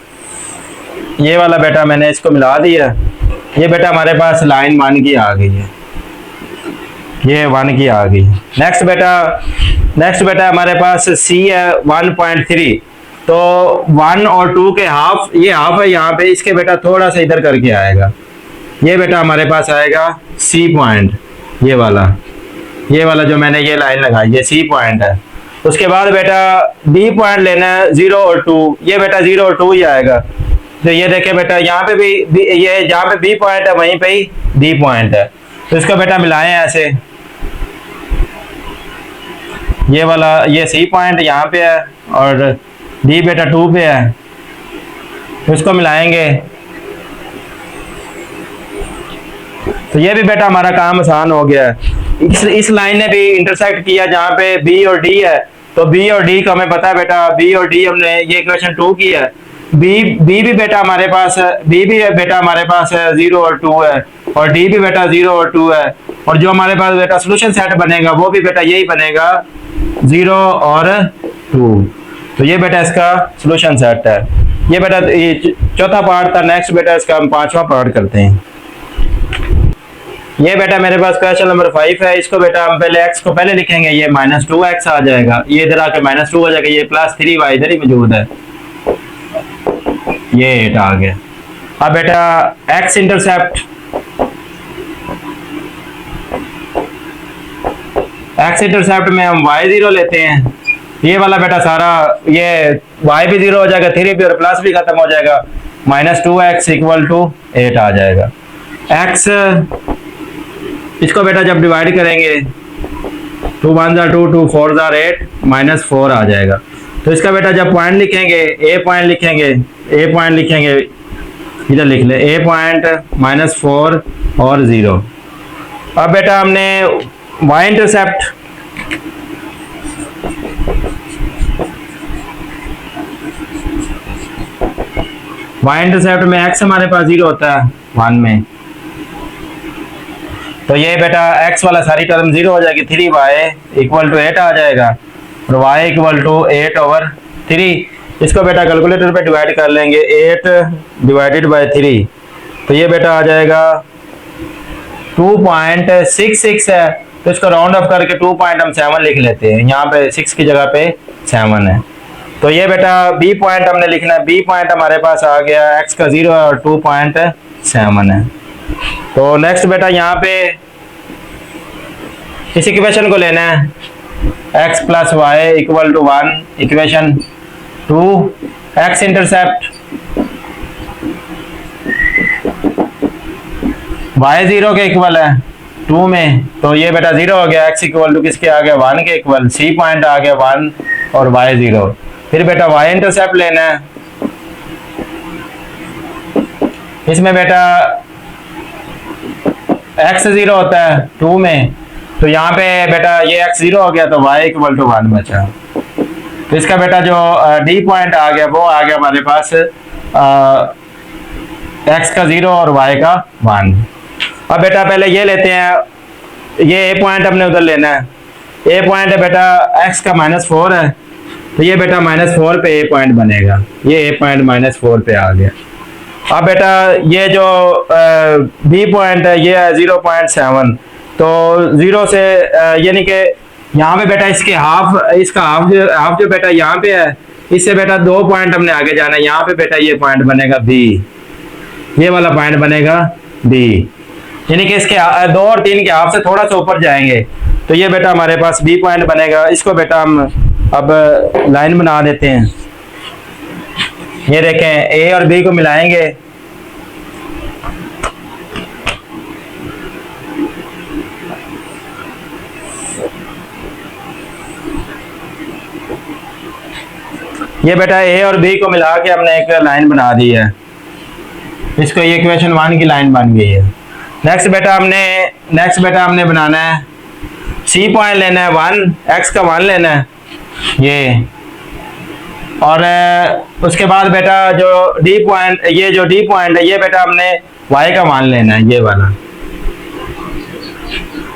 ये वाला बेटा मैंने इसको मिला दिया, ये बेटा हमारे पास लाइन 1 की आ गई है, ये 1 की आ गई। नेक्स्ट बेटा हमारे पास c है 1.3, तो 1 और 2 के हाफ, ये हाफ है यहाँ पे, इसके बेटा थोड़ा सा इधर करके आएगा, ये बेटा हमारे पास आएगा c पॉइंट, ये वाला जो मैंने ये लाइन लगाई ये c पॉइंट है। उसके बाद बेटा d पॉइंट लेना है 0 और 2, ये बेटा 0 और 2 ही आएगा। तो ये देखें बेटा यहाँ पे भी ये जहाँ पे b पॉइंट है वहीं पे ही d पॉइंट है, तो इसको बेटा मिलाएं ऐसे, ये वाला ये c पॉइंट यहाँ पे है और d बेटा 2 पे है, तो इसको मिलाएंगे। तो ये भी बेटा हमारा काम आसान हो गया है। इस लाइन ने भी इंटरसेक्ट किया जहाँ पे b और d है, तो b और d को हमें पता है बेटा, b और d हमने ये इक्वेशन 2 की है, b भी बेटा हमारे पास है, b भी है बेटा हमारे पास है 0 और 2 है, और d भी बेटा 0 और 2 है, और जो हमारे पास बेटा सोल्यूशन सेट बनेगा वो भी बेटा यही बनेगा 0 और 2। तो ये बेटा इसका सोल्यूशन सेट है। ये बेटा ये चौथा पार्ट था। नेक्स्ट बेटा इसका हम 5वां पार्ट करते हैं। ये बेटा मेरे पास क्वेश्चन नंबर 5 है। इसको बेटा हम पहले x को पहले लिखेंगे, ये -2x आ जाएगा, ये इधर आके -2 हो जाएगा, ये +3y इधर ही मौजूद है, ये 8 आ गया। अब बेटा x इंटरसेप्ट, में हम y0 लेते हैं, ये वाला बेटा सारा ये y भी 0 हो जाएगा, 3 भी और प्लस भी खत्म हो जाएगा, -2x इक्वल टू 8 आ जाएगा। x इसको बेटा जब डिवाइड करेंगे 2 1 2 2 4 8 -4 आ जाएगा। तो इसका बेटा जब पॉइंट लिखेंगे, a पॉइंट लिखेंगे, इधर लिख ले a पॉइंट -4 और 0। अब बेटा हमने y इंटरसेप्ट, में x हमारे पास 0 होता है 1 में, तो ये बेटा x वाला सारी टर्म 0 हो जाएगी, 3y इक्वल टू 8 आ जाएगा और y इक्वल टू 8/3। इसको बेटा कैलकुलेटर पे डिवाइड कर लेंगे, 8 डिवाइडेड बाय 3, तो ये बेटा आ जाएगा 2.66 है, तो इसको राउंड ऑफ करके 2.7 लिख लेते हैं, यहाँ पे 6 की जगह पे 7 है। तो ये बेटा बी पॉइंट हमने लिखना है, बी पॉइंट हमारे पास आ गया, x का 0 है और 2.7 है। तो नेक्स्ट बेटा यहाँ पे इस इक्वेशन को लेना है, x plus y equal to 1, equation 2, x intercept y 0 के इक्वल है 2 में, तो ये बेटा 0 हो गया, x इक्वल टू किसके आ गया 1 के इक्वल, c पॉइंट आ गया 1 और y 0। फिर बेटा y इंटरसेप्ट लेना है, इसमें बेटा x 0 होता है 2 में, तो यहाँ पे बेटा ये x 0 हो गया तो y इक्वल टू 1 बचा। तो इसका बेटा जो d पॉइंट आ गया वो आ गया हमारे पास x का 0 और y का 1। अब बेटा पहले ये लेते हैं, ये a पॉइंट हमने उधर लेना है, a पॉइंट है बेटा x का -4 है, तो ये बेटा -4 पे a पॉइंट बनेगा, ये a पॉइंट -4 पे आ गया। अब बेटा ये जो b पॉइंट है ये है 0.7, तो 0 से यानी कि यहाँ पे बेटा इसके इसका हाफ जो बेटा यहाँ पे है, इससे बेटा 2 पॉइंट हमने आगे जाना है, यहाँ पे बेटा ये पॉइंट बनेगा b, ये वाला पॉइंट बनेगा b, यानी कि इसके 2 और 3 के हाफ से थोड़ा सा ऊपर जाएंगे, तो ये बेटा हमारे पास b पॉइंट बनेगा। इसको बेटा हम अब लाइन बना देते हैं, ये देखें a और b को मिलाएंगे, ये बेटा a और b को मिला के हमने एक लाइन बना दी है, इसको ये इक्वेशन 1 की लाइन बन गई है। नेक्स्ट बेटा हमने बनाना है, c पॉइंट लेना है 1, x का 1 लेना है ये, और उसके बाद बेटा जो d पॉइंट है ये बेटा हमने y का 1 लेना है, ये वाला,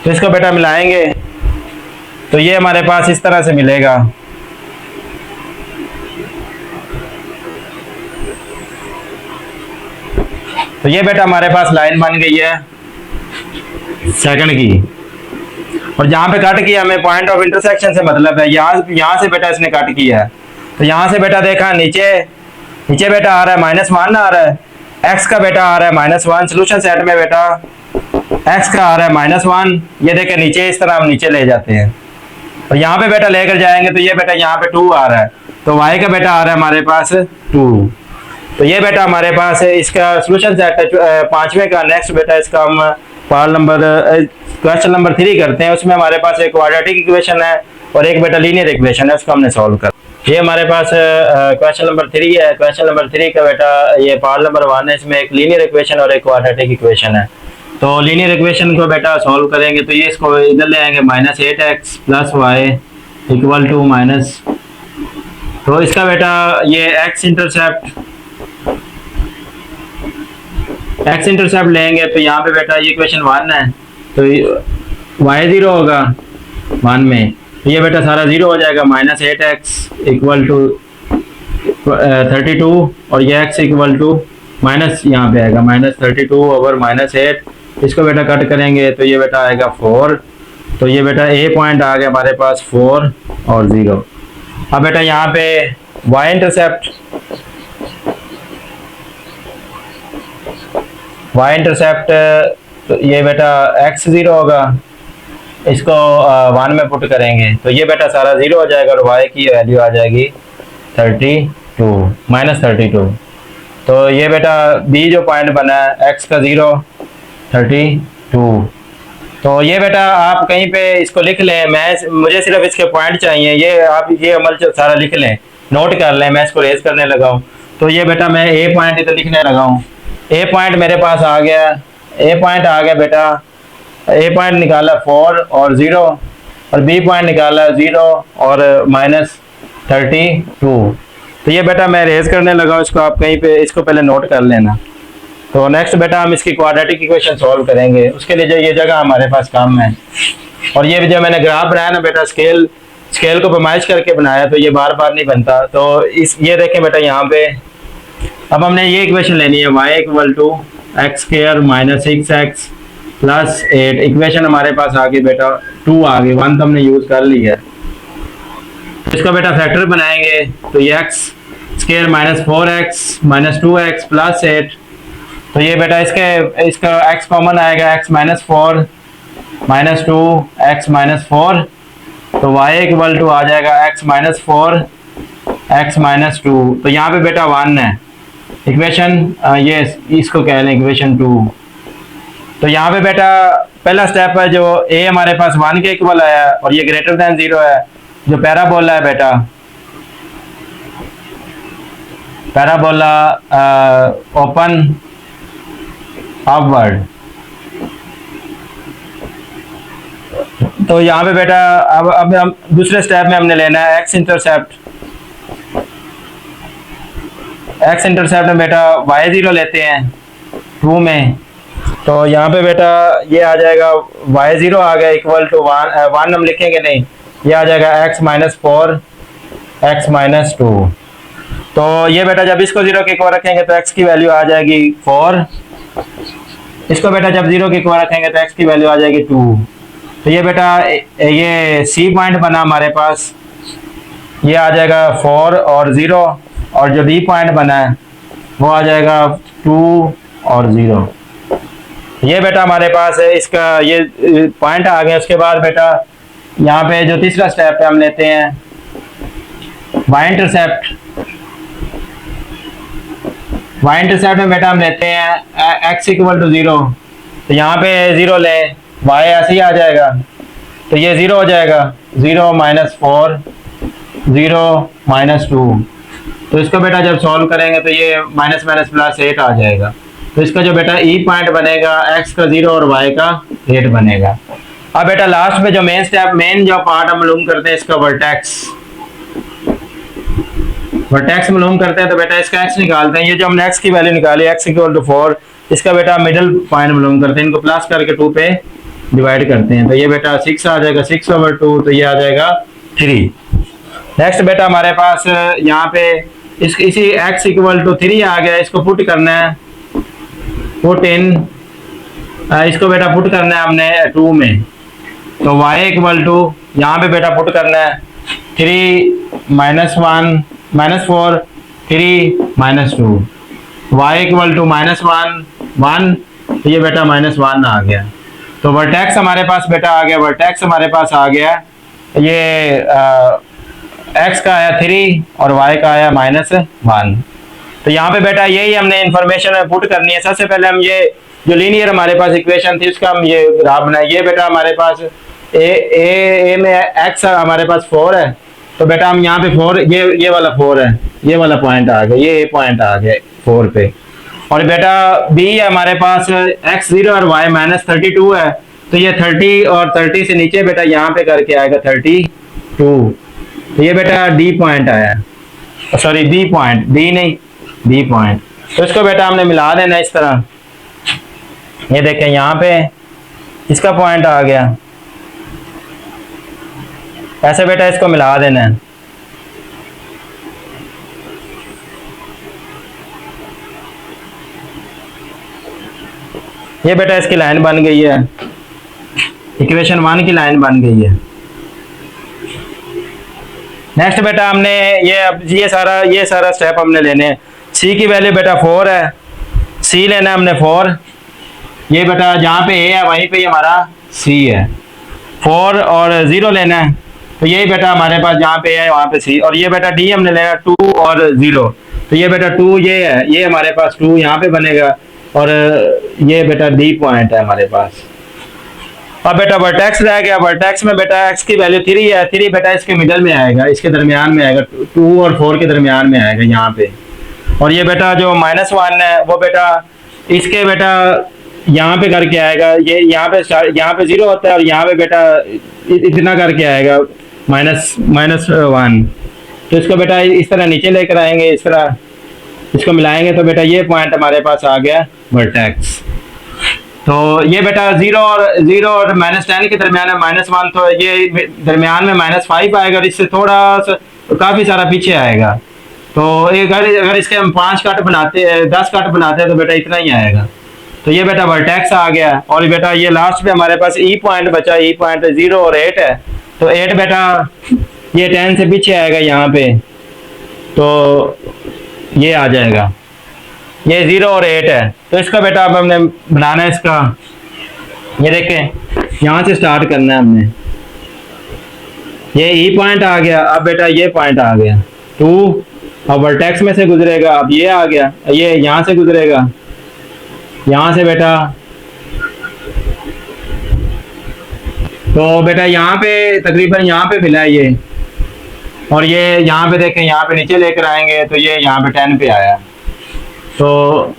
तो इसको बेटा मिलाएंगे तो ये हमारे पास इस तरह से मिलेगा। तो ये बेटा हमारे पास लाइन बन गई है सेकंड की, और जहाँ पे कट किया हमें पॉइंट ऑफ इंटरसेक्शन से मतलब है, यहाँ से बेटा इसने कट किया है, तो यहाँ से बेटा देखा नीचे बेटा आ रहा है -1 आ रहा है, x का बेटा आ रहा है -1, सोल्यूशन सेट में बेटा x का आ रहा है -1, ये देखे नीचे इस तरह हम नीचे ले जाते हैं, और यहाँ पे बेटा लेकर जाएंगे तो ये बेटा यहाँ पे 2 आ रहा है, तो y का बेटा आ रहा है हमारे पास 2, तो ये बेटा हमारे पास है इसका सोल्यूशन सेट है 5वें का। नेक्स्ट बेटा इसका हम क्वेश्चन नंबर 3 करते हैं, उसमें हमारे पास एक क्वाड्रेटिक इक्वेशन है और एक बेटा लीनियर इक्वेशन है, उसको हमने सॉल्व कर। ये हमारे पास क्वेश्चन नंबर 3 है, क्वेश्चन नंबर 3 का बेटा ये पार्ट नंबर 1 है, इसमें एक लीनियर इक्वेशन और एक क्वाड्रेटिक इक्वेशन है। तो लीनियर इक्वेशन को बेटा सॉल्व करेंगे तो ये इसको इधर ले आएंगे, -8x + y equal to minus, तो इसका बेटा ये x इंटरसेप्ट लेंगे, तो यहाँ पे बेटा ये इक्वेशन 1 है, तो y 0 होगा 1 में, तो ये बेटा सारा 0 हो जाएगा, -8x इक्वल टू 32, और ये x इक्वल टू माइनस यहाँ पे आएगा -32 ओवर -8, इसको बेटा कट करेंगे तो ये बेटा आएगा 4, तो ये बेटा a पॉइंट आ गया हमारे पास 4 और 0। अब बेटा यहाँ पे y इंटरसेप्ट तो ये बेटा x 0 होगा, इसको 1 में पुट करेंगे तो ये बेटा सारा 0 हो जाएगा, और y की वैल्यू आ जाएगी 32, तो ये बेटा b जो पॉइंट बना है x का 0 32, तो ये बेटा आप कहीं पे इसको लिख लें, मुझे सिर्फ इसके पॉइंट चाहिए, ये आप ये अमल सारा लिख लें, नोट कर लें, मैं इसको रेज करने लगा हूँ। तो ये बेटा मैं a पॉइंट इधर लिखने लगा हूँ, a पॉइंट मेरे पास आ गया, बेटा a पॉइंट निकाला 4 और 0, और b पॉइंट निकाला 0 और -32, तो ये बेटा मैं रेज करने लगा हूँ, इसको आप कहीं पे इसको पहले नोट कर लेना। तो नेक्स्ट बेटा हम इसकी क्वाड्रेटिक इक्वेशन सॉल्व करेंगे, उसके लिए जो ये जगह हमारे पास काम है, और ये जो मैंने ग्राफ बनाया ना बेटा स्केल स्केल को पैमाइश करके बनाया तो ये बार बार नहीं बनता। तो इस ये देखें बेटा यहाँ पे अब हमने ये इक्वेशन लेनी है y equal to x square minus 6x plus 8। Equation हमारे पास आ गई बेटा 2 आ गई, 1 तो हमने यूज कर ली है। इसका बेटा फैक्टर बनाएंगे तो ये x square minus 4x minus 2x plus 8। तो ये बेटा इसका x कॉमन आएगा, x minus 4 minus 2 x minus 4। तो y इक्वल टू आ जाएगा x माइनस 4 x माइनस 2। तो यहाँ पे बेटा 1 है इक्वेशन, ये इसको कह लें इक्वेशन 2। तो यहाँ पे बेटा पहला स्टेप है जो a हमारे पास 1 के इक्वल आया और ये ग्रेटर देन 0 है। जो पैराबोला है बेटा, पैराबोला ओपन अपवर्ड। तो यहाँ पे बेटा अब हम दूसरे स्टेप में हमने लेना है एक्स इंटरसेप्ट। एक्स इंटरसेप्ट में बेटा y0 लेते हैं 2 में। तो यहाँ पे बेटा ये आ जाएगा y0 आ गया इक्वल टू 1 हम लिखेंगे नहीं, ये आ जाएगा x माइनस 4 x माइनस 2। तो ये बेटा जब इसको 0 के इक्वल रखेंगे तो x की वैल्यू आ जाएगी 4। इसको बेटा जब 0 के इक्वल रखेंगे तो x की वैल्यू आ जाएगी 2। तो ये बेटा ये C पॉइंट बना हमारे पास, ये आ जाएगा 4 और 0, और जो D पॉइंट बना है वो आ जाएगा 2 और 0। ये बेटा हमारे पास है इसका ये पॉइंट आ गया। उसके बाद बेटा यहाँ पे जो तीसरा स्टेप है हम लेते हैं y इंटरसेप्ट। y इंटरसेप्ट में बेटा हम लेते हैं x इक्वल टू 0। तो यहाँ पे 0 लें, y ऐसे ही आ जाएगा, तो ये 0 हो जाएगा, 0 माइनस 4 0 माइनस 2। तो इसको बेटा जब सॉल्व करेंगे तो ये माइनस माइनस प्लस 8 आ जाएगा। तो इसका जो बेटा ई पॉइंट बनेगा x का 0 और y का 8 बनेगा। अब बेटा लास्ट में जो मेन जो पार्ट हम मालूम करते हैं इसका वर्टेक्स मालूम करते हैं। तो बेटा इसका x निकालते हैं। ये जो हमने x की वैल्यू निकाली x इक्वल टू 4, इसका बेटा मिडिल पॉइंट मालूम करते हैं। इनको प्लस करके 2 पे डिवाइड करते हैं। तो ये बेटा 6 आ जाएगा, 6/2। तो ये आ जाएगा 3। नेक्स्ट बेटा हमारे पास यहाँ पे इसी x इक्वल टू 3 आ गया, इसको पुट करना है, पुट इन, इसको बेटा पुट करना है हमने 2 में। तो y इक्वल टू यहाँ पे बेटा पुट करना है 3 minus 1 minus 4 3 minus 2, y equal to minus 1 तो ये बेटा माइनस 1 आ गया। तो वर्टेक्स हमारे पास बेटा आ गया, वर्टेक्स हमारे पास आ गया, ये x का आया 3 और y का आया माइनस 1। तो यहाँ पे बेटा यही हमने इंफॉर्मेशन पुट करनी है। सबसे पहले हम ये जो लीनियर हमारे पास इक्वेशन थी उसका हम ये ग्राफ बनाए। ये बेटा हमारे पास ए में x हमारे पास 4 है। तो बेटा हम यहाँ पे 4 ये वाला 4 है, ये वाला पॉइंट आ गया, ये पॉइंट आ गया 4 पे। और बेटा b हमारे पास x0 और y माइनस 32 है। तो ये 30 और 30 से नीचे बेटा यहाँ पे करके आएगा 32। तो ये बेटा d पॉइंट आया, सॉरी b पॉइंट, d नहीं b पॉइंट। तो इसको बेटा हमने मिला देना इस तरह। ये देखें यहाँ पे इसका पॉइंट आ गया, ऐसे बेटा इसको मिला देना है। ये बेटा इसकी लाइन बन गई है, इक्वेशन 1 की लाइन बन गई है। नेक्स्ट बेटा हमने ये सारा स्टेप हमने लेने हैं। c की वैल्यू बेटा 4 है, c लेना है हमने 4। ये बेटा जहाँ पे a है वहीं पे हमारा c है, 4 और 0 लेना है। तो यही बेटा हमारे पास जहाँ पे है वहाँ पे c, और ये बेटा d हमने लेना 2 और 0। तो ये बेटा 2 ये है, ये हमारे पास 2 यहाँ पे बनेगा, और ये बेटा d पॉइंट है हमारे पास। अब बेटा वर्टेक्स रह गया। वर्टेक्स में बेटा x की वैल्यू 3 है, 3 बेटा इसके मिडल में आएगा, इसके दरमियान में आएगा, 2 और 4 के दरमियान में आएगा यहाँ पे। और ये बेटा जो -1 है वो बेटा इसके बेटा यहाँ पे करके आएगा, ये यहाँ पे 0 होता है, और यहाँ पे बेटा इतना करके आएगा -1। तो इसको बेटा इस तरह नीचे लेकर आएंगे, इस तरह इसको मिलाएंगे। तो बेटा ये पॉइंट हमारे पास आ गया वर्टेक्स। तो ये बेटा जीरो और -10 के दरमियान है -1, तो ये दरमियान में -5 आएगा और इससे थोड़ा सा काफ़ी सारा पीछे आएगा। तो अगर अगर इसके हम 5 कट बनाते हैं, 10 कट बनाते हैं तो बेटा इतना ही आएगा। तो ये बेटा वर्टेक्स आ गया। और बेटा ये लास्ट में हमारे पास ई पॉइंट बचा, ई पॉइंट 0 और 8 है। तो 8 बेटा ये 10 से पीछे आएगा यहाँ पे, तो ये आ जाएगा, ये 0 और 8 है। तो इसका बेटा अब हमने बनाना है इसका, ये देखें यहाँ से स्टार्ट करना है हमने। ये ई पॉइंट आ गया, अब बेटा ये पॉइंट आ गया 2, अब वर्टेक्स में से गुजरेगा, अब ये आ गया, ये यहाँ से गुजरेगा, यहाँ से बेटा। तो बेटा यहाँ पे तकरीबन यहाँ पे मिला है ये, और ये यहाँ पे देखें, यहाँ पे नीचे लेकर आएंगे तो ये यहाँ पे 10 पे आया। तो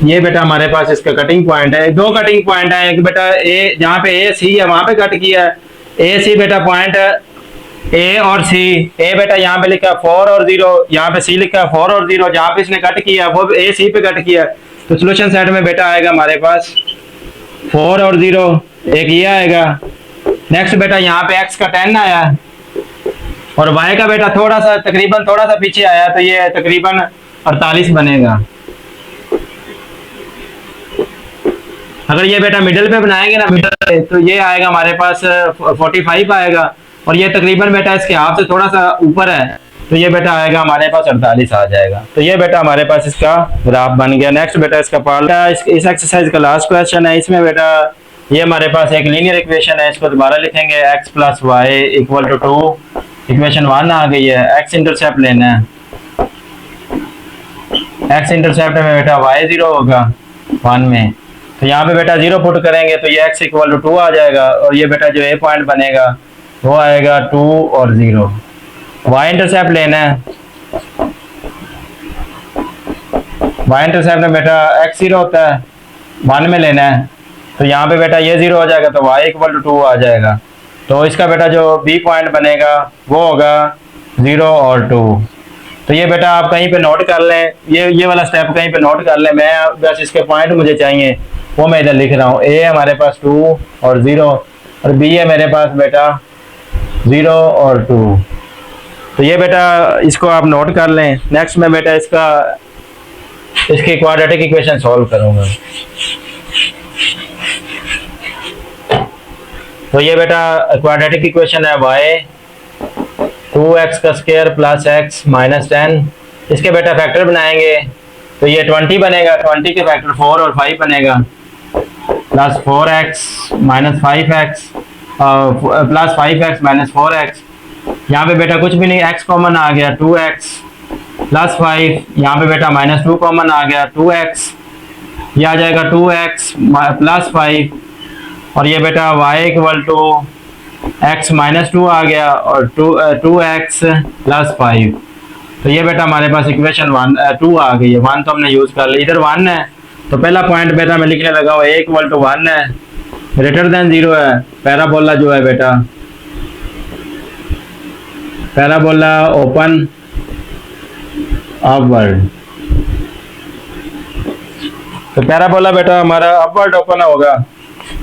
ये बेटा हमारे पास इसका कटिंग पॉइंट है। दो कटिंग पॉइंट है, एक बेटा ए, जहाँ पे ए सी है वहाँ पे कट किया है, ए सी बेटा पॉइंट ए और सी। ए बेटा यहाँ पे लिखा 4 और 0, यहाँ पे सी लिखा 4 और 0, जहाँ पे इसने कट किया वो ए सी पे कट किया। तो सोल्यूशन सेट में बेटा आएगा हमारे पास 4 और 0, एक ये आएगा। नेक्स्ट बेटा यहाँ पे x का 10 आया और y का बेटा थोड़ा सा तकरीबन थोड़ा सा पीछे आया, तो ये तकरीबन 48 बनेगा। अगर ये बेटा मिडिल पे बनाएंगे ना, मिडिल पे, तो ये आएगा हमारे पास 45 आएगा, और ये तकरीबन बेटा इसके हाफ से थोड़ा सा ऊपर है, तो ये बेटा आएगा हमारे पास 48 आ जाएगा। तो ये बेटा हमारे पास इसका ग्राफ बन गया। नेक्स्ट बेटा इसका पार्ट, इस एक्सरसाइज का लास्ट क्वेश्चन है। इसमें बेटा ये हमारे पास एक लीनियर इक्वेशन है, इसको दोबारा लिखेंगे x + y = 2, इक्वेशन 1 आ गई है। x इंटरसेप्ट लेना है, x इंटरसेप्ट में बेटा y 0 होगा 1 में, तो यहाँ पे बेटा 0 पुट करेंगे तो ये x = 2 आ जाएगा, और ये बेटा जो a पॉइंट बनेगा वो आएगा 2 और 0। y इंटरसेप्ट लेना है, y इंटरसेप्ट में बेटा x 0 होता है, 1 में लेना है, तो यहाँ पे बेटा ये 0 हो जाएगा तो y = 2 आ जाएगा। तो इसका बेटा जो b पॉइंट बनेगा वो होगा 0 और 2। तो ये बेटा आप कहीं पे नोट कर लें, ये वाला स्टेप कहीं पे नोट कर लें, मैं बस इसके पॉइंट मुझे चाहिए वो मैं इधर लिख रहा हूँ। a हमारे पास 2 और 0, और b है मेरे पास बेटा 0 और 2। तो ये बेटा इसको आप नोट कर लें। नेक्स्ट में बेटा इसकी क्वाड्रेटिक इक्वेशन सॉल्व करूँगा। तो ये बेटा क्वाड्रेटिक इक्वेशन है y 2x² + x - 10। इसके बेटा फैक्टर बनाएंगे तो ये 20 बनेगा, 20 के फैक्टर 4 और 5 बनेगा, +4x - 5x + 5x - 4x। यहाँ पे बेटा कुछ भी नहीं, x कॉमन आ गया 2x + 5, यहाँ पे बेटा -2 कॉमन आ गया 2x, ये आ जाएगा 2x + 5, और ये बेटा y = x - 2 आ गया और 2x + 5। तो ये बेटा हमारे पास इक्वेशन 2 आ गई है। 1 तो हमने यूज़ कर लिया, इधर 1 है तो पहला पॉइंट बेटा मैं लिखने लगा हूँ a = 1 है, > 0 है, पैराबोला जो है बेटा, पैराबोला ओपन अपवर्ड, तो पैराबोला बेटा हमारा अपवर्ड ओपन होगा।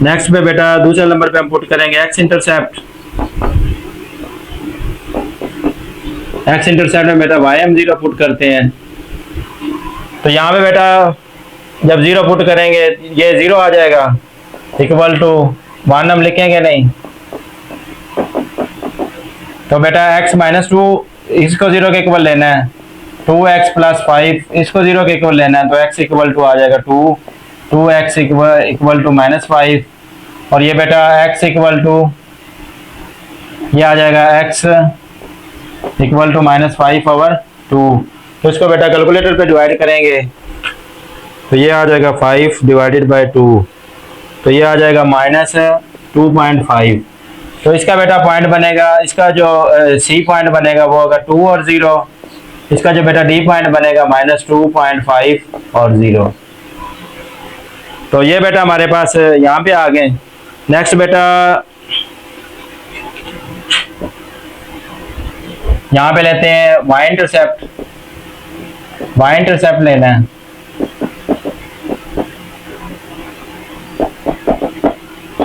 नेक्स्ट पे बेटा दूसरे नंबर पे हम पुट करेंगे x इंटरसेप्ट। x इंटरसेप्ट में बेटा y हम 0 पुट करते हैं, तो यहाँ पे बेटा जब 0 पुट करेंगे ये 0 आ जाएगा, = 1 हम लिखेंगे नहीं, तो बेटा x - 2 इसको 0 के इक्वल लेना है, 2x + 5 इसको 0 के इक्वल लेना है, तो x = आ जाएगा 2x = -5, और ये बेटा x = ये आ जाएगा x = -5/2। तो इसको बेटा कैलकुलेटर पे डिवाइड करेंगे तो ये आ जाएगा 5 / 2, तो ये आ जाएगा -2.5। तो इसका बेटा पॉइंट बनेगा, इसका जो C पॉइंट बनेगा वो होगा 2 और 0, इसका जो बेटा D पॉइंट बनेगा -2.5 और 0। तो ये बेटा हमारे पास यहाँ पे आ गए। नेक्स्ट बेटा यहाँ पे लेते हैं y इंटरसेप्ट लेना है।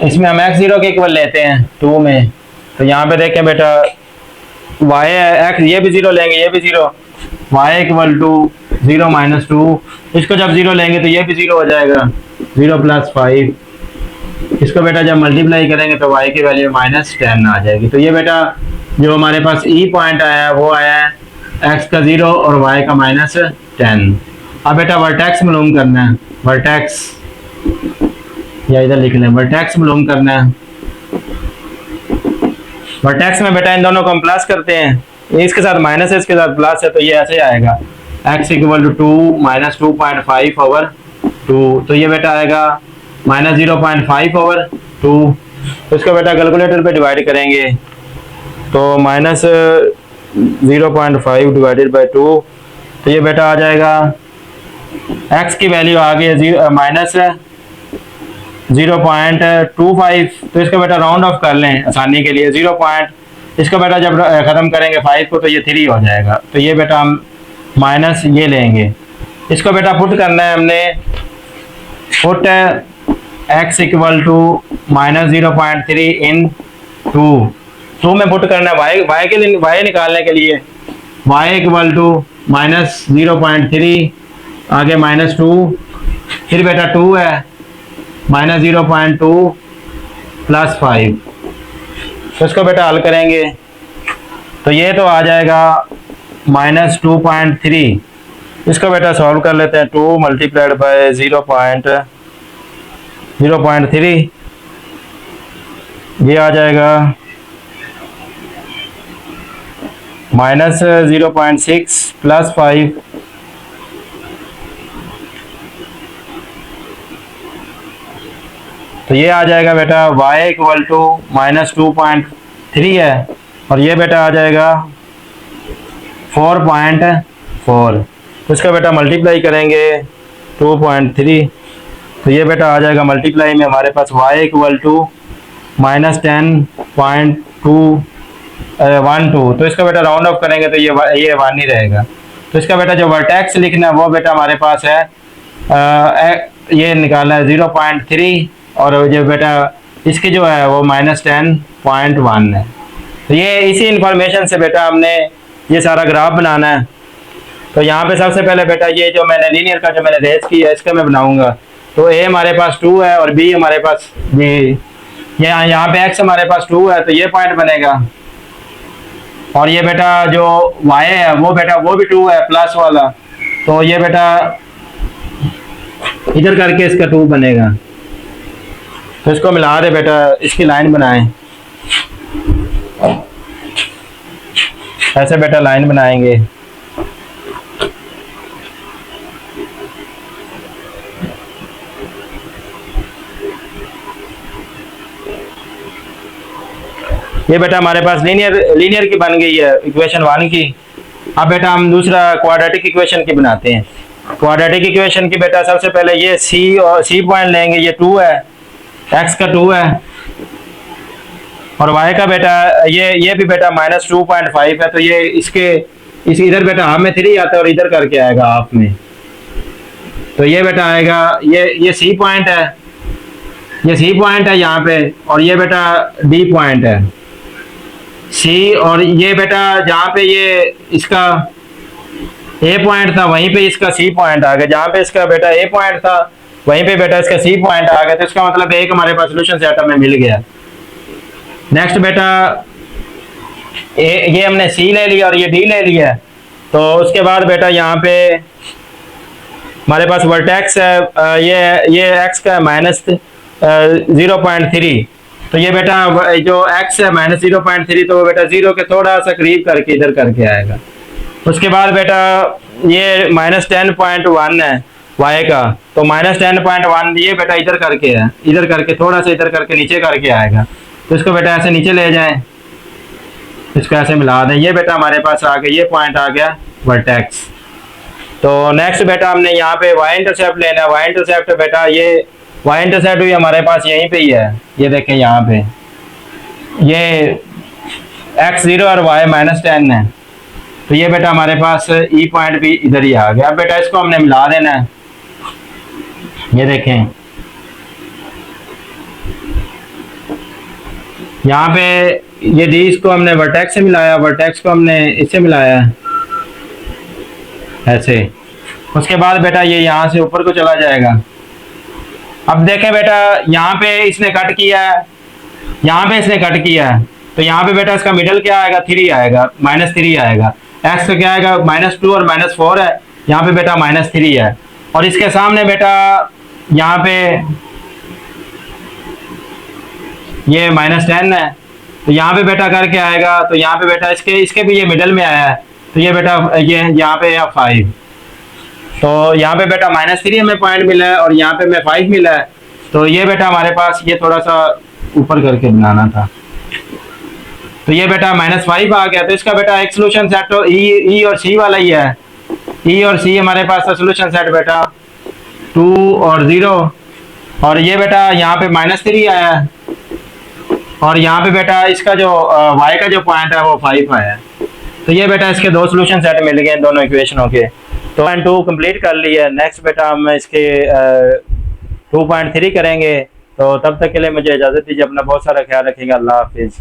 इसमें हम एक्स जीरो के इक्वल लेते हैं 2 में, तो यहाँ पे देखें बेटा y है x, ये भी जीरो लेंगे, ये भी zero, y equal to 0 minus 2, इसको जब जीरो लेंगे तो ये भी जीरो हो जाएगा, 0 प्लस 5, इसको बेटा जब मल्टीप्लाई करेंगे तो y की वैल्यू -10 आ जाएगी। तो ये बेटा जो हमारे पास ई पॉइंट आया है वो आया है x का 0 और y का -10। अब बेटा वर्टेक्स मालूम करना है, वर्टेक्स या इधर लिख लें, वर्टेक्स मालूम करना है। वर्टेक्स में बेटा इन दोनों को हम प्लस करते हैं, इसके साथ माइनस है, इसके साथ प्लस है, तो ये ऐसे आएगा x equal to 2 minus 2.5 over 2, तो ये बेटा आएगा -0.5 ओवर 2। तो इसको बेटा कैलकुलेटर पे डिवाइड करेंगे तो -0.5 डिवाइडेड बाई 2, तो ये बेटा आ जाएगा x की वैल्यू आ गई -0.25, तो इसका बेटा राउंड ऑफ कर लें आसानी के लिए 0 पॉइंट, इसका बेटा जब ख़त्म करेंगे 5 को तो ये 3 हो जाएगा, तो ये बेटा हम माइनस ये लेंगे, इसको बेटा पुट करना है हमने, पुट x इक्वल टू -0.3 इन 2 में पुट करना है y के लिए, y निकालने के लिए y इक्वल टू -0.3 आगे -2, फिर बेटा 2 है -0.2 प्लस 5, तो इसको बेटा हल करेंगे तो ये तो आ जाएगा -2.3, इसको बेटा सॉल्व कर लेते हैं, 2 मल्टीप्लाइड बाय 0.3, ये आ जाएगा -0.6 प्लस 5, तो ये आ जाएगा बेटा y इक्वल टू -2.3 है, और ये बेटा आ जाएगा 4.4, तो इसका बेटा मल्टीप्लाई करेंगे 2.3, तो ये बेटा आ जाएगा मल्टीप्लाई में हमारे पास y इक्वल टू -10.212, तो इसका बेटा राउंड ऑफ करेंगे तो ये 1 ही रहेगा। तो इसका बेटा जो वर्टेक्स लिखना है वो बेटा हमारे पास है ये निकालना है 0.3, और जो बेटा इसकी जो है वो -10.1 है। तो ये इसी इंफॉर्मेशन से बेटा हमने ये सारा ग्राफ बनाना है। तो यहाँ पे सबसे पहले बेटा ये जो मैंने लीनियर का जो मैंने रेस किया है इसका मैं बनाऊंगा, तो a हमारे पास 2 है और b हमारे पास b, यहाँ पे x हमारे पास 2 है, तो ये पॉइंट बनेगा, और ये बेटा जो y है वो बेटा वो भी 2 है प्लस वाला, तो ये बेटा इधर करके इसका 2 बनेगा, तो इसको मिला दे बेटा, इसकी लाइन बनाएं, ऐसे बेटा लाइन बनाएंगे, ये बेटा हमारे पास लीनियर की बन गई है इक्वेशन 1 की। अब बेटा हम दूसरा क्वाड्रेटिक इक्वेशन की बनाते हैं। क्वाड्रेटिक इक्वेशन की बेटा सबसे पहले ये सी और सी पॉइंट लेंगे, ये 2 है, x का 2 है, और y का बेटा ये भी बेटा -2.5 है, तो ये इस इधर बेटा हाफ में 3 आता है और इधर करके आएगा हाफ में, तो ये बेटा आएगा ये सी पॉइंट है, ये सी पॉइंट है यहाँ पे, और ये बेटा डी पॉइंट है सी, और ये बेटा जहाँ पे ये इसका ए पॉइंट था वहीं पे इसका सी पॉइंट आ गया, जहाँ पे इसका बेटा ए पॉइंट था वहीं पे बेटा इसका सी पॉइंट आ गया, तो इसका मतलब एक हमारे पास सोल्यूशन सेट में मिल गया। नेक्स्ट बेटा ये हमने सी ले लिया और ये डी ले लिया, तो उसके बाद बेटा यहाँ पे हमारे पास वर्टेक्स है, ये x का -0.3, तो ये बेटा जो x है -0.3, तो वो बेटा 0 के थोड़ा सा करीब करके इधर करके आएगा। उसके बाद बेटा ये -10.1 है y का, तो -10.1 ये बेटा इधर करके है, इधर करके थोड़ा सा इधर करके नीचे करके आएगा, तो इसको बेटा ऐसे नीचे ले जाएं, इसको ऐसे मिला दें, ये बेटा हमारे पास आ गया, ये पॉइंट आ गया वर्टेक्स। तो नेक्स्ट बेटा हमने यहाँ पे y इंटरसेप्ट लेना है। y इंटरसेप्ट बेटा ये y इंटरसेप्ट भी हमारे पास यहीं पे ही है, ये देखें यहाँ पे ये x0 और y -10 है, तो ये बेटा हमारे पास ई पॉइंट भी इधर ही आ गया। अब बेटा इसको हमने मिला देना है, ये देखें यहाँ पे ये डी इसको हमने वर्टेक्स से मिलाया, वर्टेक्स को हमने इससे मिलाया ऐसे। उसके बाद बेटा ये यहाँ से ऊपर को चला जाएगा। अब देखें बेटा यहाँ पे इसने कट किया है, यहाँ पे इसने कट किया है, तो यहाँ पे बेटा इसका मिडल क्या आएगा, 3 आएगा, -3 आएगा। एक्स का क्या आएगा, -2 और -4 है, यहाँ पे बेटा -3 है। और इसके सामने बेटा यहाँ पे ये -10 है, तो यहाँ पे बेटा करके आएगा, तो यहाँ पे बेटा इसके भी ये मिडल में आया है, तो ये बेटा ये यहाँ पे 5, तो यहाँ पे बेटा -3 हमें पॉइंट मिला है और यहाँ पे हमें 5 मिला है। तो ये बेटा हमारे पास ये थोड़ा सा ऊपर करके बनाना था, तो ये बेटा -5 आ गया। तो इसका बेटा एक सोल्यूशन सेट तो ई और सी वाला ही है, ई और सी हमारे पास था सोल्यूशन सेट बेटा 2 और 0। और ये बेटा यहाँ पे -3 आया है, और यहाँ पे बेटा इसका जो y का जो पॉइंट है वो 5 आया है। तो ये बेटा इसके 2 सोल्यूशन सेट मिल गए दोनों इक्वेशनों के। तो 2 कंप्लीट कर लिया। नेक्स्ट बेटा हम इसके 2.3 करेंगे। तो तब तक के लिए मुझे इजाज़त दीजिए, अपना बहुत सारा ख्याल रखिएगा। अल्लाह हाफिज़।